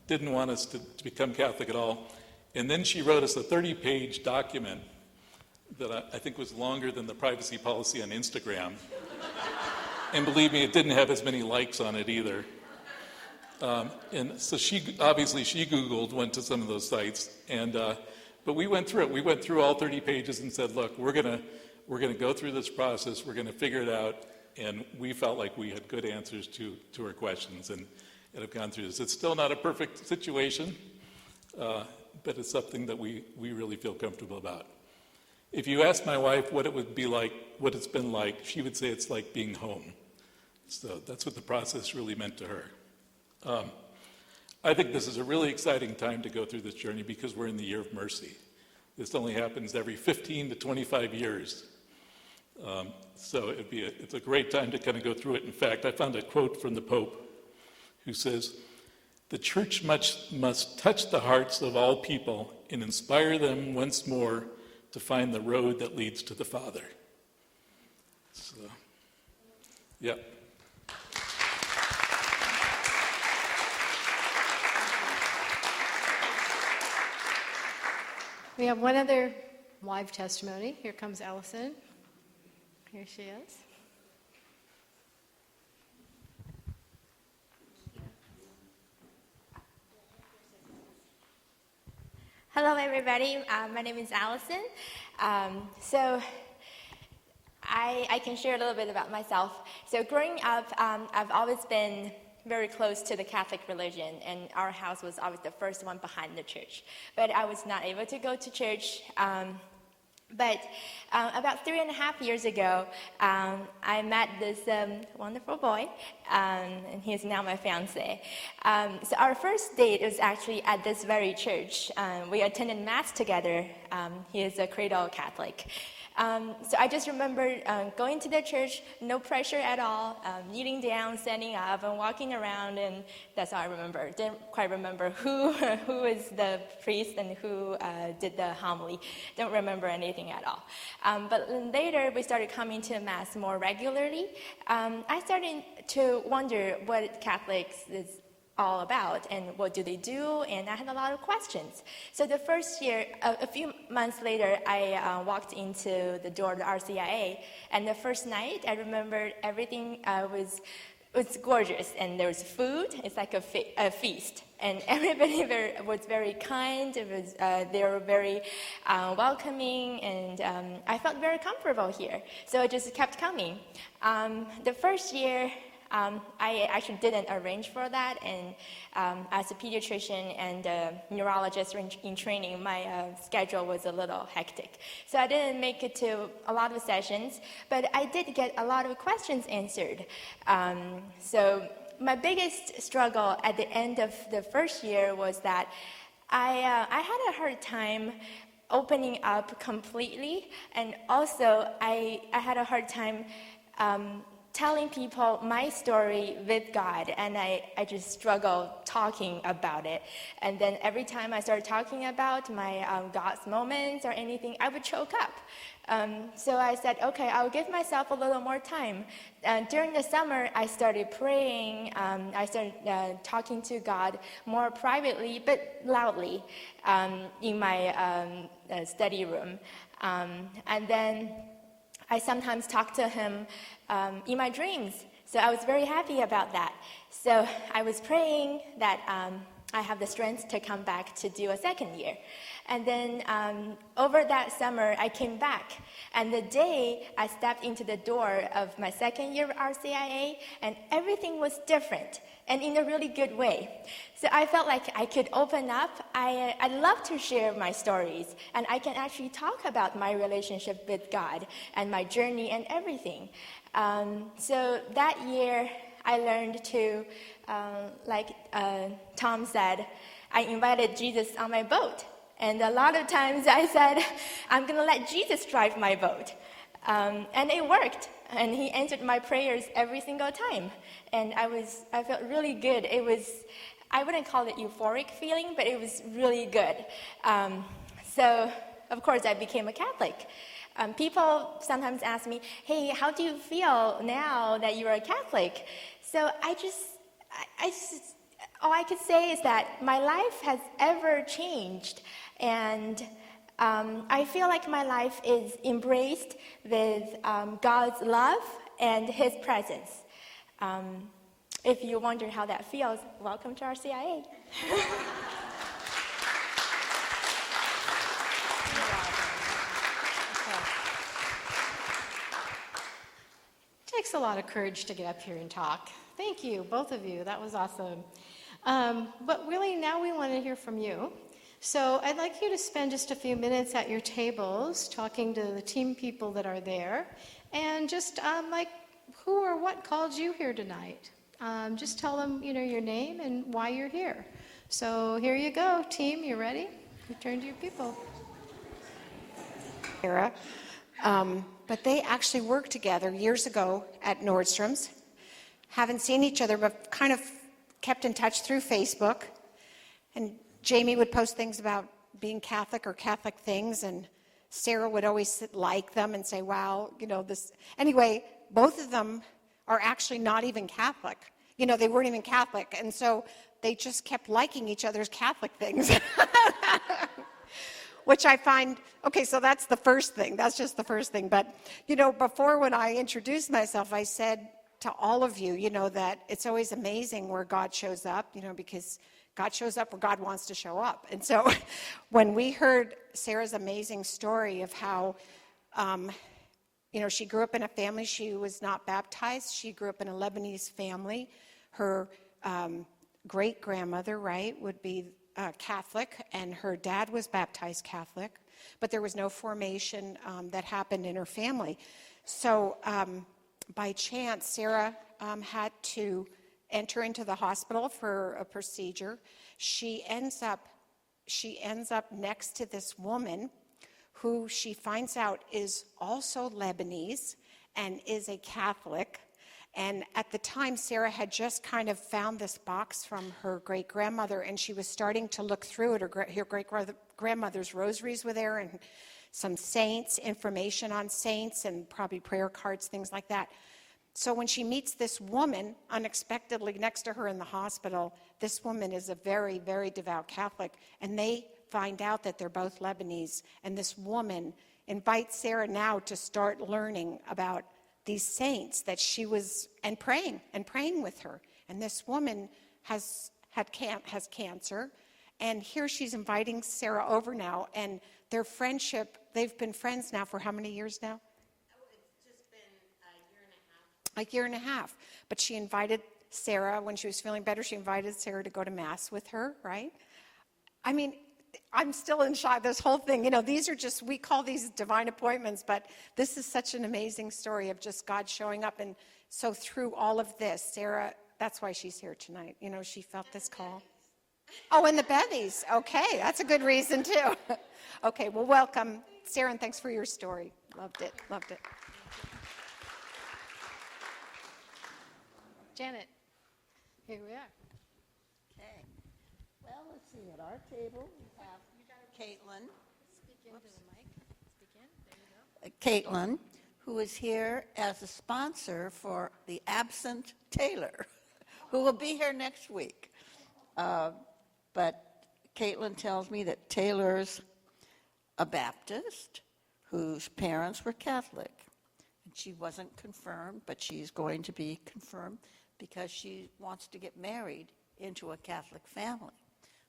didn't want us to become Catholic at all. And then she wrote us a 30-page document that I think was longer than the privacy policy on Instagram. And believe me, it didn't have as many likes on it either. And so she Googled, went to some of those sites, and But we went through it. We went through all 30 pages and said, look, we're gonna go through this process, we're gonna figure it out, and we felt like we had good answers to our questions and have gone through this. It's still not a perfect situation, but it's something that we really feel comfortable about. If you ask my wife what it would be like, what it's been like, she would say it's like being home. So that's what the process really meant to her. I think this is a really exciting time to go through this journey because we're in the year of mercy. This only happens every 15 to 25 years. So it's a great time to kind of go through it. In fact, I found a quote from the Pope who says, "The church must touch the hearts of all people and inspire them once more to find the road that leads to the Father." So, yeah. We have one other live testimony. Here comes Allison. Here she is. Hello, everybody. My name is Allison. So I can share a little bit about myself. So growing up, I've always been very close to the Catholic religion, and our house was always the first one behind the church. But I was not able to go to church. But about 3.5 years ago, I met this wonderful boy, and he is now my fiance. So our first date was actually at this very church. We attended Mass together. He is a cradle Catholic. So I just remember going to the church, no pressure at all, kneeling down, standing up, and walking around, and that's all I remember. Didn't quite remember who was the priest and who did the homily. Don't remember anything at all. But later, we started coming to Mass more regularly. I started to wonder what Catholics is all about and what do they do, and I had a lot of questions. So the first year, a few months later, I walked into the door of the RCIA, and the first night I remember everything was gorgeous, and there was food. It's like a feast, and everybody was very kind. They were very welcoming, and I felt very comfortable here. So I just kept coming. The first year, I actually didn't arrange for that, and as a pediatrician and a neurologist in training, my schedule was a little hectic. So I didn't make it to a lot of sessions, but I did get a lot of questions answered. So my biggest struggle at the end of the first year was that I had a hard time opening up completely, and also I had a hard time telling people my story with God, and I just struggle talking about it. And then every time I started talking about my God's moments or anything, I would choke up. So I said, okay, I'll give myself a little more time. During the summer, I started praying. I started talking to God more privately, but loudly in my study room. And then I sometimes talk to him in my dreams. So I was very happy about that. So I was praying that I have the strength to come back to do a second year. And then over that summer, I came back. And the day I stepped into the door of my second year of RCIA, and everything was different, and in a really good way. So I felt like I could open up. I love to share my stories, and I can actually talk about my relationship with God and my journey and everything. So that year, I learned to, like Tom said, I invited Jesus on my boat. And a lot of times I said, I'm going to let Jesus drive my boat. And it worked. And he answered my prayers every single time. And I felt really good. I wouldn't call it euphoric feeling, but it was really good. So, of course, I became a Catholic. People sometimes ask me, hey, how do you feel now that you're a Catholic? So all I could say is that my life has ever changed, and I feel like my life is embraced with God's love and His presence. If you wonder how that feels, welcome to RCIA. a lot of courage to get up here and talk. Thank you, both of you. That was awesome. But really, now we want to hear from you. So I'd like you to spend just a few minutes at your tables talking to the team people that are there, and just like who or what called you here tonight. Just tell them, your name and why you're here. So here you go, team. You ready? Return to your people. Sarah. But they actually worked together years ago at Nordstrom's. Haven't seen each other, but kind of kept in touch through Facebook. And Jamie would post things about being Catholic or Catholic things, and Sarah would always like them and say, wow, this. Anyway, both of them are actually not even Catholic. They weren't even Catholic. And so they just kept liking each other's Catholic things. Which I find, okay, so that's the first thing. That's just the first thing. But, before when I introduced myself, I said to all of you, that it's always amazing where God shows up, because God shows up where God wants to show up. And so when we heard Sarah's amazing story of how, she grew up in a family, she was not baptized. She grew up in a Lebanese family. Her great-grandmother, right, would be Catholic, and her dad was baptized Catholic, but there was no formation that happened in her family. So by chance, Sarah had to enter into the hospital for a procedure. She ends up next to this woman who she finds out is also Lebanese and is a Catholic. And at the time, Sarah had just kind of found this box from her great-grandmother, and she was starting to look through it. Her great-grandmother's rosaries were there, and some saints, information on saints, and probably prayer cards, things like that. So when she meets this woman unexpectedly next to her in the hospital, this woman is a very, very devout Catholic, and they find out that they're both Lebanese. And this woman invites Sarah now to start learning about these saints that she was, and praying with her. And this woman has cancer, and here she's inviting Sarah over now, and their friendship, they've been friends now for how many years now? It's just been A year and a half. But she invited Sarah, when she was feeling better, she invited Sarah to go to Mass with her, right? I mean, I'm still in shock, this whole thing. These are just, we call these divine appointments, but this is such an amazing story of just God showing up. And so through all of this, Sarah, that's why she's here tonight. She felt this call. Oh, and the Bevies. Okay, that's a good reason too. Okay, well, welcome, Sarah, and thanks for your story. Loved it. Janet, here we are. Okay. Well, let's see. At our table, we have Caitlin. Speak into the mic. Speak in. There you go. Caitlin, who is here as a sponsor for the absent Taylor, who will be here next week. But Caitlin tells me that Taylor's a Baptist whose parents were Catholic. And she wasn't confirmed, but she's going to be confirmed because she wants to get married into a Catholic family.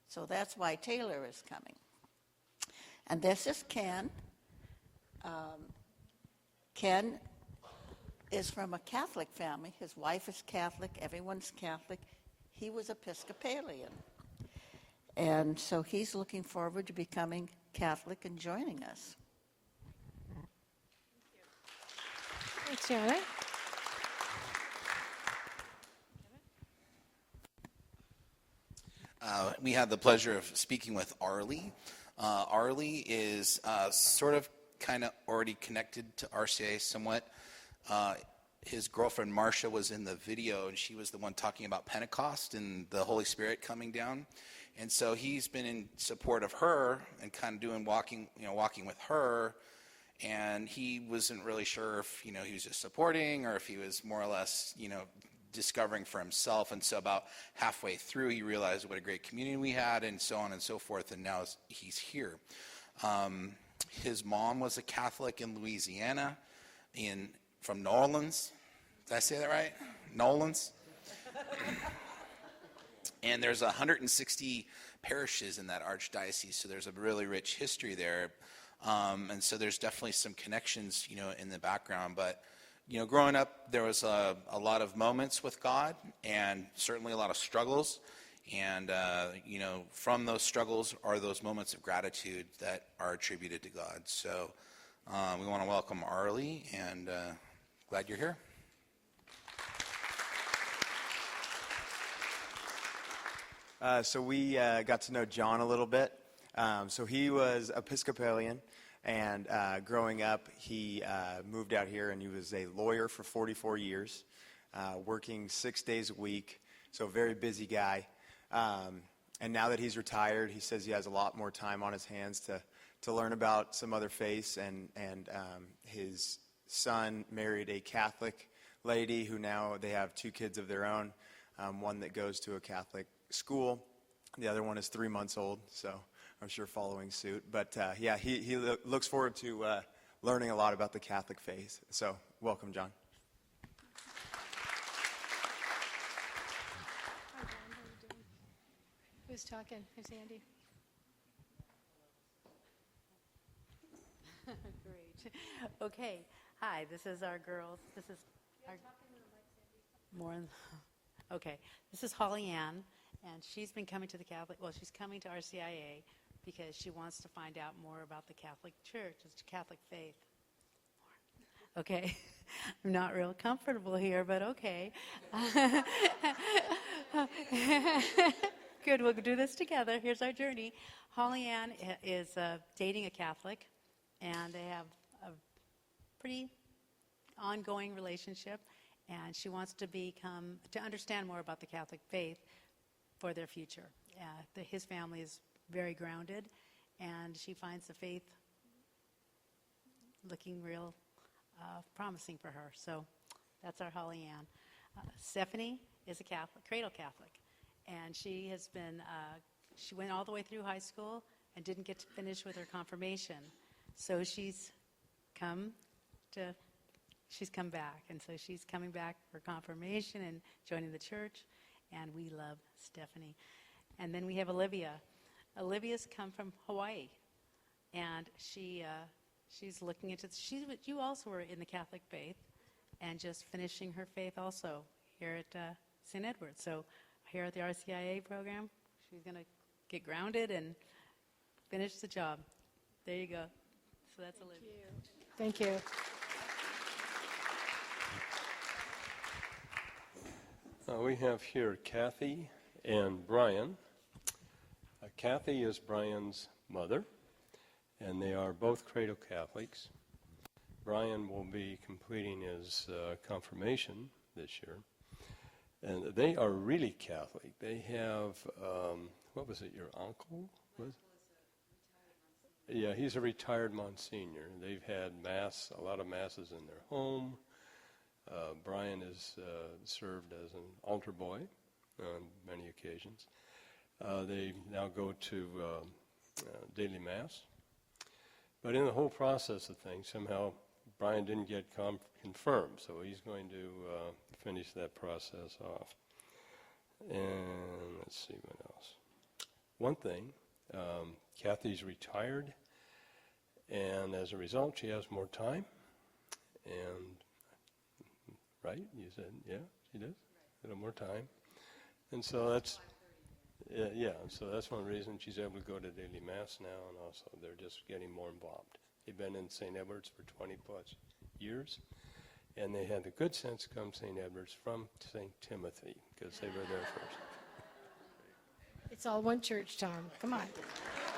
So that's why Taylor is coming. And this is Ken. Ken is from a Catholic family. His wife is Catholic. Everyone's Catholic. He was Episcopalian. And so he's looking forward to becoming Catholic and joining us. Thanks, Janet. We had the pleasure of speaking with Arlie. Arlie is sort of kind of already connected to RCIA somewhat. His girlfriend Marcia was in the video, and she was the one talking about Pentecost and the Holy Spirit coming down. And so he's been in support of her and kind of doing walking with her. And he wasn't really sure if, he was just supporting or if he was more or less, discovering for himself. And so about halfway through, he realized what a great community we had and so on and so forth. And now he's here. His mom was a Catholic in Louisiana, from New Orleans. Did I say that right? New Orleans? And there's 160 parishes in that archdiocese, so there's a really rich history there. And so there's definitely some connections, in the background. But growing up, there was a lot of moments with God and certainly a lot of struggles. And, from those struggles are those moments of gratitude that are attributed to God. So we want to welcome Arlie, and glad you're here. So we got to know John a little bit. So he was Episcopalian, and growing up, he moved out here, and he was a lawyer for 44 years, working 6 days a week, so a very busy guy. And now that he's retired, he says he has a lot more time on his hands to learn about some other faiths, and his son married a Catholic lady who now they have 2 kids of their own, one that goes to a Catholic school. The other one is 3 months old, so I'm sure following suit. But he looks forward to learning a lot about the Catholic faith. So welcome, John. Who's talking? Who's Andy? Great. Okay. Hi, this is our girls. This is our more. Okay. This is Holly Ann, and she's been coming to the Catholic. Well, she's coming to RCIA because she wants to find out more about the Catholic Church, the Catholic faith. Okay. I'm not real comfortable here, but okay. Good, we'll do this together. Here's our journey. Holly Ann is dating a Catholic, and they have a pretty ongoing relationship, and she wants to understand more about the Catholic faith for their future. His family is very grounded, and she finds the faith looking real promising for her. So that's our Holly Ann. Stephanie is a Catholic, cradle Catholic. And she has been, she went all the way through high school and didn't get to finish with her confirmation. So she's come back. And so she's coming back for confirmation and joining the church. And we love Stephanie. And then we have Olivia. Olivia's come from Hawaii. And she's looking into, you also were in the Catholic faith and just finishing her faith also here at St. Edward's. So here at the RCIA program, she's going to get grounded and finish the job. There you go. So that's Olivia. Thank you. We have here Kathy and Brian. Kathy is Brian's mother, and they are both cradle Catholics. Brian will be completing his confirmation this year. And they are really Catholic. They have, what was it, your uncle? Yeah, he's a retired Monsignor. They've had a lot of masses in their home. Brian has served as an altar boy on many occasions. They now go to daily Mass. But in the whole process of things, somehow Brian didn't get confirmed, so he's going to finish that process off. And let's see what else. One thing, Kathy's retired, and as a result, she has more time. And, right? You said, yeah, she does? A little more time. And so that's, so that's one reason she's able to go to daily Mass now, and also they're just getting more involved. They've been in St. Edward's for 20 plus years, and they had the good sense to come to St. Edward's from St. Timothy, because they were there first. It's all one church, Tom. Come on.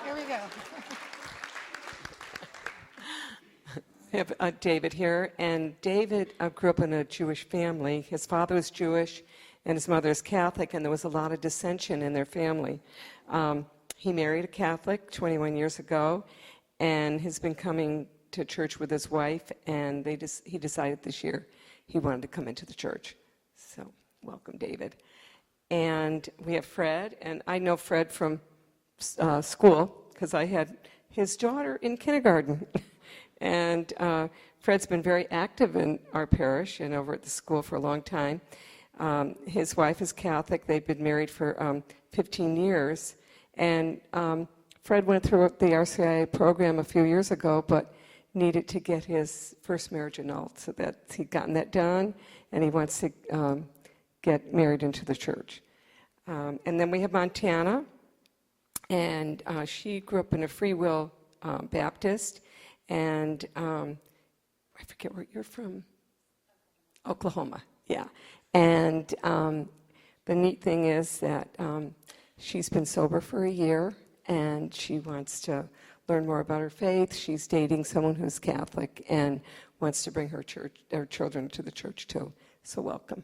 Here we go. I have David here, and David grew up in a Jewish family. His father was Jewish, and his mother is Catholic, and there was a lot of dissension in their family. He married a Catholic 21 years ago, and has been coming to church with his wife, and he decided this year he wanted to come into the church. So, welcome, David. And we have Fred, and I know Fred from school, because I had his daughter in kindergarten. And Fred's been very active in our parish and over at the school for a long time. His wife is Catholic. They've been married for 15 years. And Fred went through the RCIA program a few years ago, but needed to get his first marriage annulled, so that he'd gotten that done, and he wants to get married into the church. And then we have Montana, and she grew up in a Free Will Baptist, and I forget where you're from. Oklahoma, yeah. And the neat thing is that she's been sober for a year, and she wants to learn more about her faith. She's dating someone who's Catholic and wants to bring her children to the church too. So welcome.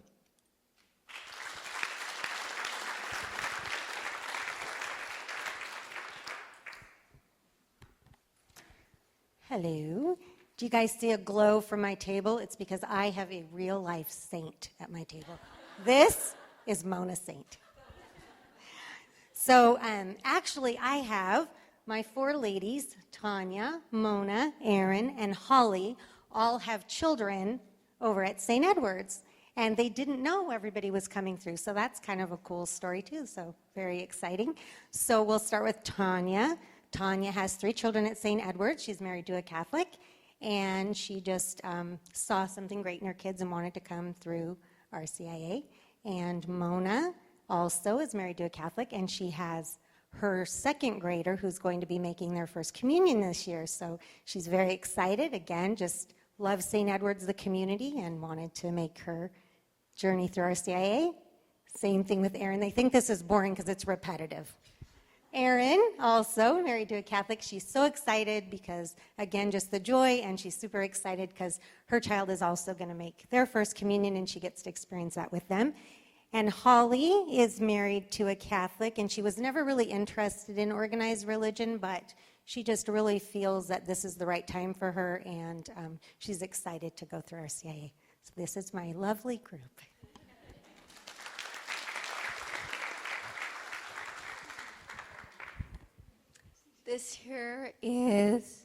Hello. Do you guys see a glow from my table? It's because I have a real life saint at my table. This is Mona Saint. So actually I have my 4 ladies, Tanya, Mona, Erin, and Holly, all have children over at St. Edward's. And they didn't know everybody was coming through. So that's kind of a cool story too. So very exciting. So we'll start with Tanya. Tanya has 3 children at St. Edward's. She's married to a Catholic. And she just saw something great in her kids and wanted to come through RCIA. And Mona also is married to a Catholic, and she has her 2nd grader who's going to be making their first communion this year. So she's very excited. Again, just loves St. Edward's, the community, and wanted to make her journey through RCIA. Same thing with Erin. They think this is boring because it's repetitive. Erin, also married to a Catholic, she's so excited because, again, just the joy, and she's super excited because her child is also going to make their first communion, and she gets to experience that with them. And Holly is married to a Catholic, and she was never really interested in organized religion, but she just really feels that this is the right time for her, and she's excited to go through RCIA. So this is my lovely group. This here is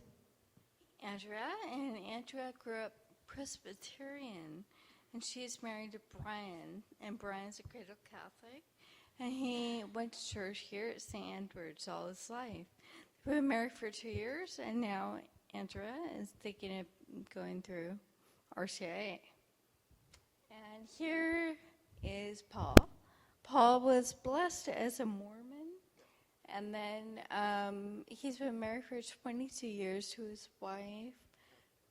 Andrea, and Andrea grew up Presbyterian, and she's married to Brian, and Brian's a cradle Catholic, and he went to church here at St. Edward's all his life. We've been married for 2 years, and now Andrea is thinking of going through RCIA. And here is Paul. Paul was blessed as a Mormon. And then he's been married for 22 years to his wife,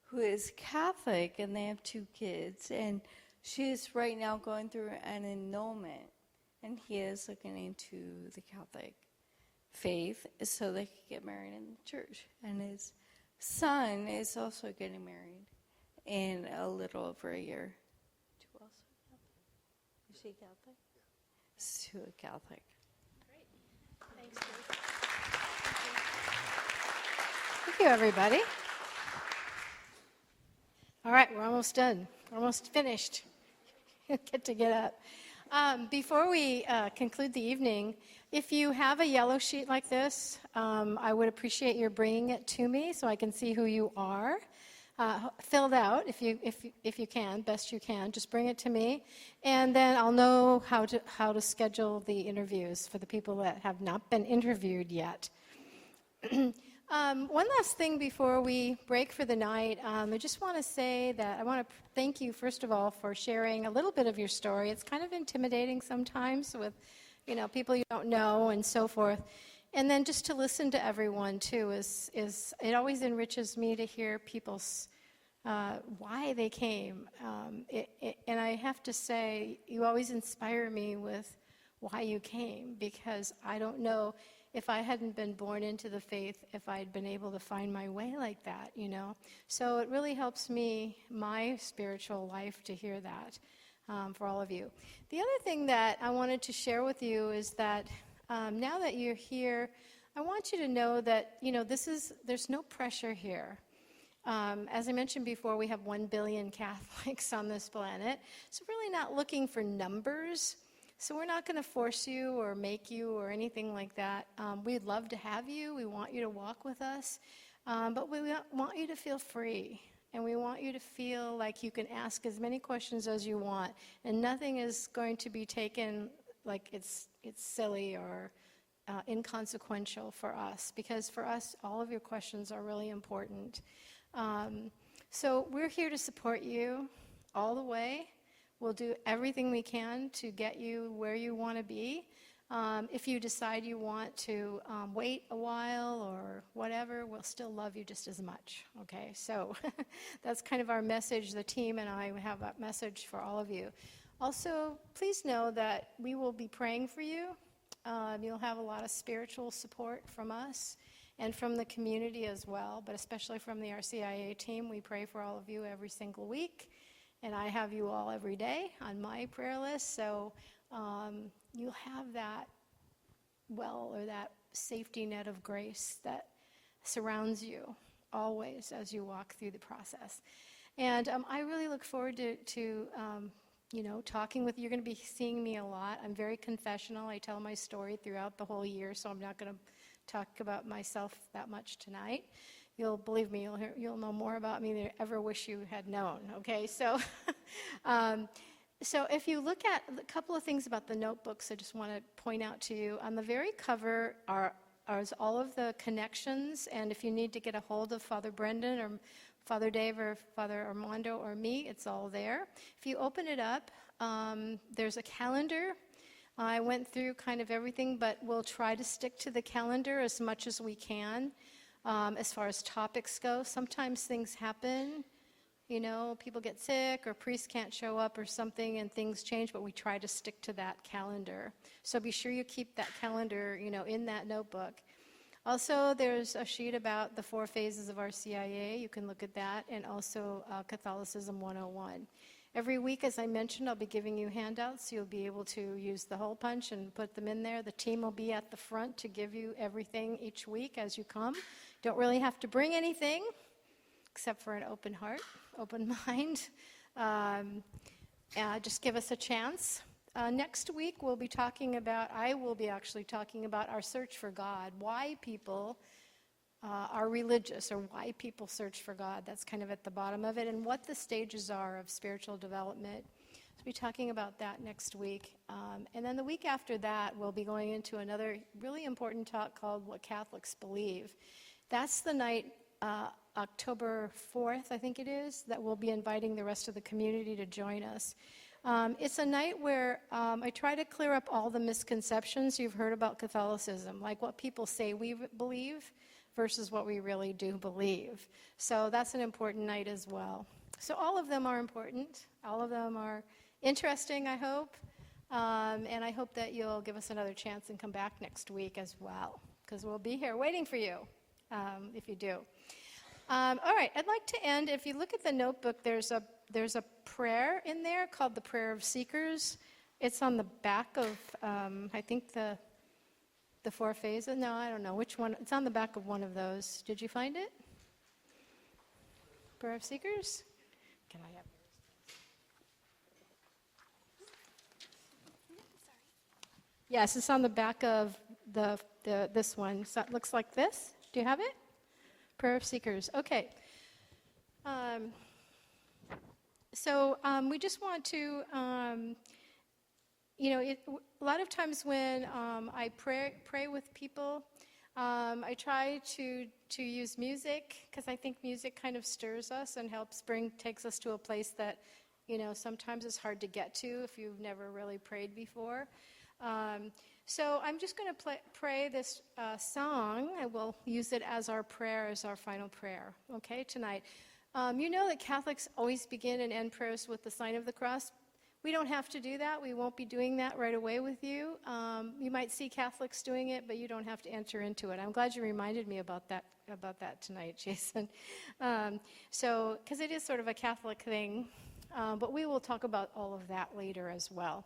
who is Catholic, and they have 2 kids. And she is right now going through an annulment, and he is looking into the Catholic faith so they could get married in the church. And his son is also getting married in a little over a year. To also Catholic? Is she Catholic? Yeah. To a Catholic. Thanks, Ruth. Thank you, everybody. All right, we're almost done. We're almost finished. Get up. Before we conclude the evening, if you have a yellow sheet like this, I would appreciate your bringing it to me so I can see who you are. Filled out, if you can, best you can. Just bring it to me, and then I'll know how to schedule the interviews for the people that have not been interviewed yet. One last thing before we break for the night. I just want to say that I want to thank you, first of all, for sharing a little bit of your story. It's kind of intimidating sometimes with, people you don't know and so forth. And then just to listen to everyone, too, is it always enriches me to hear people's why they came. And I have to say, you always inspire me with why you came, because I don't know if I hadn't been born into the faith, if I'd been able to find my way like that, So it really helps me, my spiritual life, to hear that for all of you. The other thing that I wanted to share with you is that now that you're here, I want you to know that, there's no pressure here. As I mentioned before, we have 1 billion Catholics on this planet, so we're really not looking for numbers. So we're not going to force you or make you or anything like that. We'd love to have you. We want you to walk with us. But we want you to feel free. And we want you to feel like you can ask as many questions as you want. And nothing is going to be taken like it's silly or inconsequential for us, because for us, all of your questions are really important. So we're here to support you all the way. We'll do everything we can to get you where you want to be. If you decide you want to wait a while or whatever, we'll still love you just as much, okay? So that's kind of our message. The team and I have that message for all of you. Also, please know that we will be praying for you. You'll have a lot of spiritual support from us and from the community as well, but especially from the RCIA team. We pray for all of you every single week, and I have you all every day on my prayer list, so you'll have that well, or that safety net of grace that surrounds you always as you walk through the process. And I really look forward to talking with you. You're going to be seeing me a lot. I'm very confessional. I tell my story throughout the whole year, so I'm not going to talk about myself that much tonight. You'll believe me, you'll know more about me than you ever wish you had known, okay? So, so if you look at a couple of things about the notebooks, I just want to point out to you. On the very cover are all of the connections, and if you need to get a hold of Father Brendan or Father Dave or Father Armando or me, it's all there. If you open it up, there's a calendar. I went through kind of everything, but we'll try to stick to the calendar as much as we can as far as topics go. Sometimes things happen. People get sick or priests can't show up or something and things change, but we try to stick to that calendar. So be sure you keep that calendar, in that notebook. Also, there's a sheet about the 4 phases of RCIA. You can look at that, and also Catholicism 101. Every week, as I mentioned, I'll be giving you handouts. You'll be able to use the hole punch and put them in there. The team will be at the front to give you everything each week as you come. Don't really have to bring anything, except for an open heart, open mind. Just give us a chance. Next week, I will be actually talking about our search for God, why people are religious, or why people search for God. That's kind of at the bottom of it, and what the stages are of spiritual development. We'll be talking about that next week. And then the week after that, we'll be going into another really important talk called What Catholics Believe. That's the night, October 4th, I think it is, that we'll be inviting the rest of the community to join us. It's a night where I try to clear up all the misconceptions you've heard about Catholicism, like what people say we believe versus what we really do believe. So that's an important night as well. So all of them are important. All of them are interesting, I hope. And I hope that you'll give us another chance and come back next week as well, because we'll be here waiting for you if you do. All right, I'd like to end. If you look at the notebook, there's a prayer in there called the Prayer of Seekers. It's on the back of, I think, the 4 phases. No, I don't know which one. It's on the back of one of those. Did you find it? Prayer of Seekers? Can I have yours? Yes, it's on the back of this one. So it looks like this. Do you have it? Prayer of Seekers. Okay. So we just want to, a lot of times when I pray with people, I try to use music, because I think music kind of stirs us and takes us to a place that, sometimes is hard to get to if you've never really prayed before. So I'm just going to pray this song. I will use it as our prayer, as our final prayer, okay, tonight. You know that Catholics always begin and end prayers with the sign of the cross. We don't have to do that. We won't be doing that right away with you. You might see Catholics doing it, but you don't have to enter into it. I'm glad you reminded me about that tonight, Jason. Because it is sort of a Catholic thing, but we will talk about all of that later as well.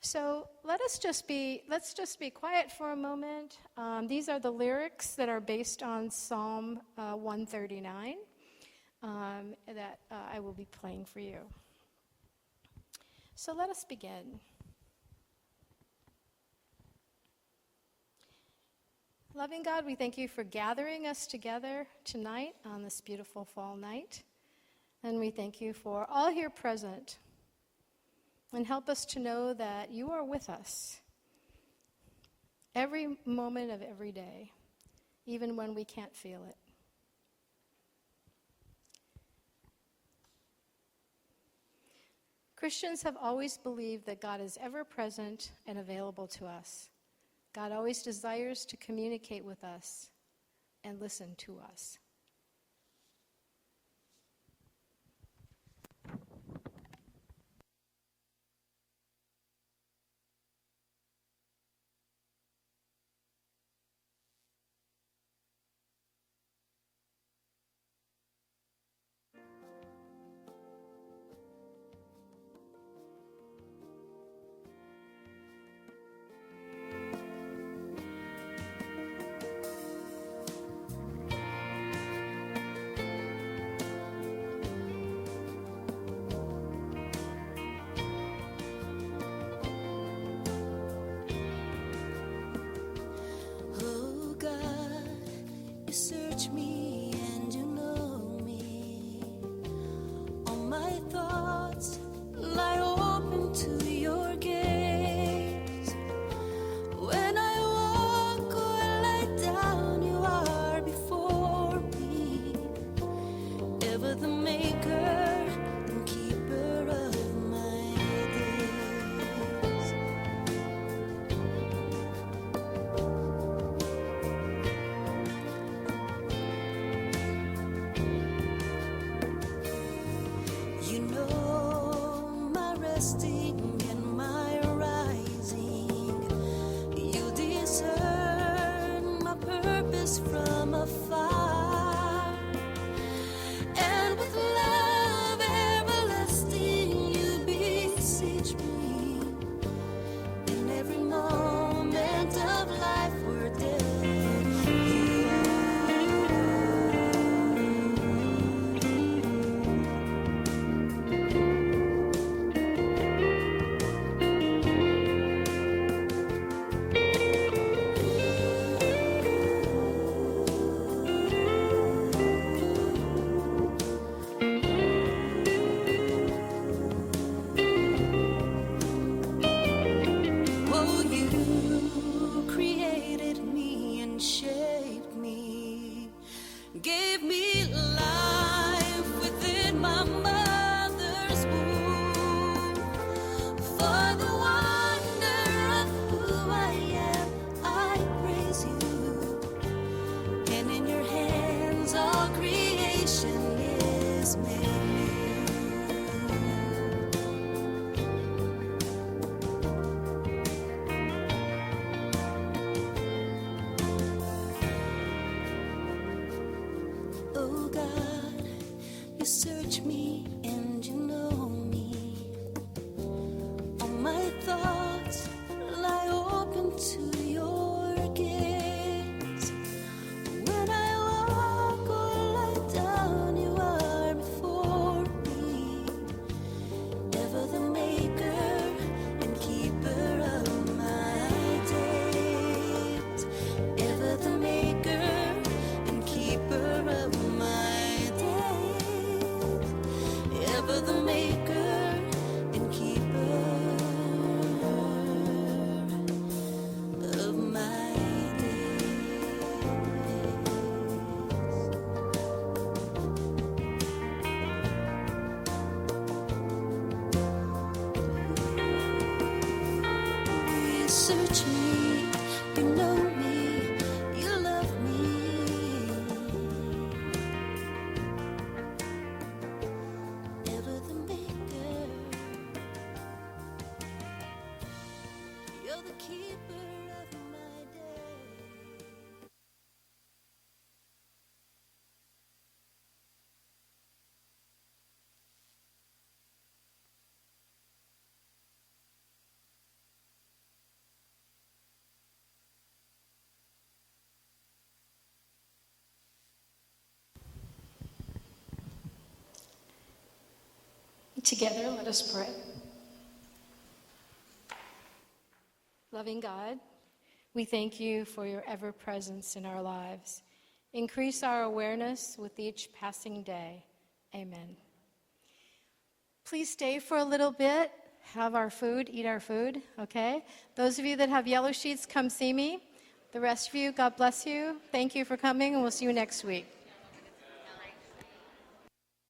So let's just be quiet for a moment. These are the lyrics that are based on Psalm 139 that I will be playing for you. So let us begin. Loving God, we thank you for gathering us together tonight on this beautiful fall night. And we thank you for all here present. And help us to know that you are with us. every moment of every day, even when we can't feel it. Christians have always believed that God is ever present and available to us. God always desires to communicate with us and listen to us. Oh God, you search me and you know me. All my thoughts lie open to your gaze. When I walk or lie down, you are before me. Ever the maker and keeper of my days. You know my resting and my rising. You discern my purpose from afar. And with love everlasting you beseech me. In every moment of life we're dead. Oh, you created me and shaped me, gave me life within my mother's womb. For the wonder of who I am, I praise you. And in your hands all creation is made new. Oh God, you search me and you know me. All my thoughts lie open to your gaze. When I walk or lie down, you are before me. Ever the maker and keeper of my days. Ever the maker and keeper of my days. Ever the maker and keeper of my days. You search me, you know me, you love me. Ever the maker, you're the keeper of my day. Together, let us pray. Loving God, we thank you for your ever presence in our lives. Increase our awareness with each passing day. Amen. Please stay for a little bit. have our food, eat our food, okay? Those of you that have yellow sheets, come see me. The rest of you, God bless you. Thank you for coming, and we'll see you next week.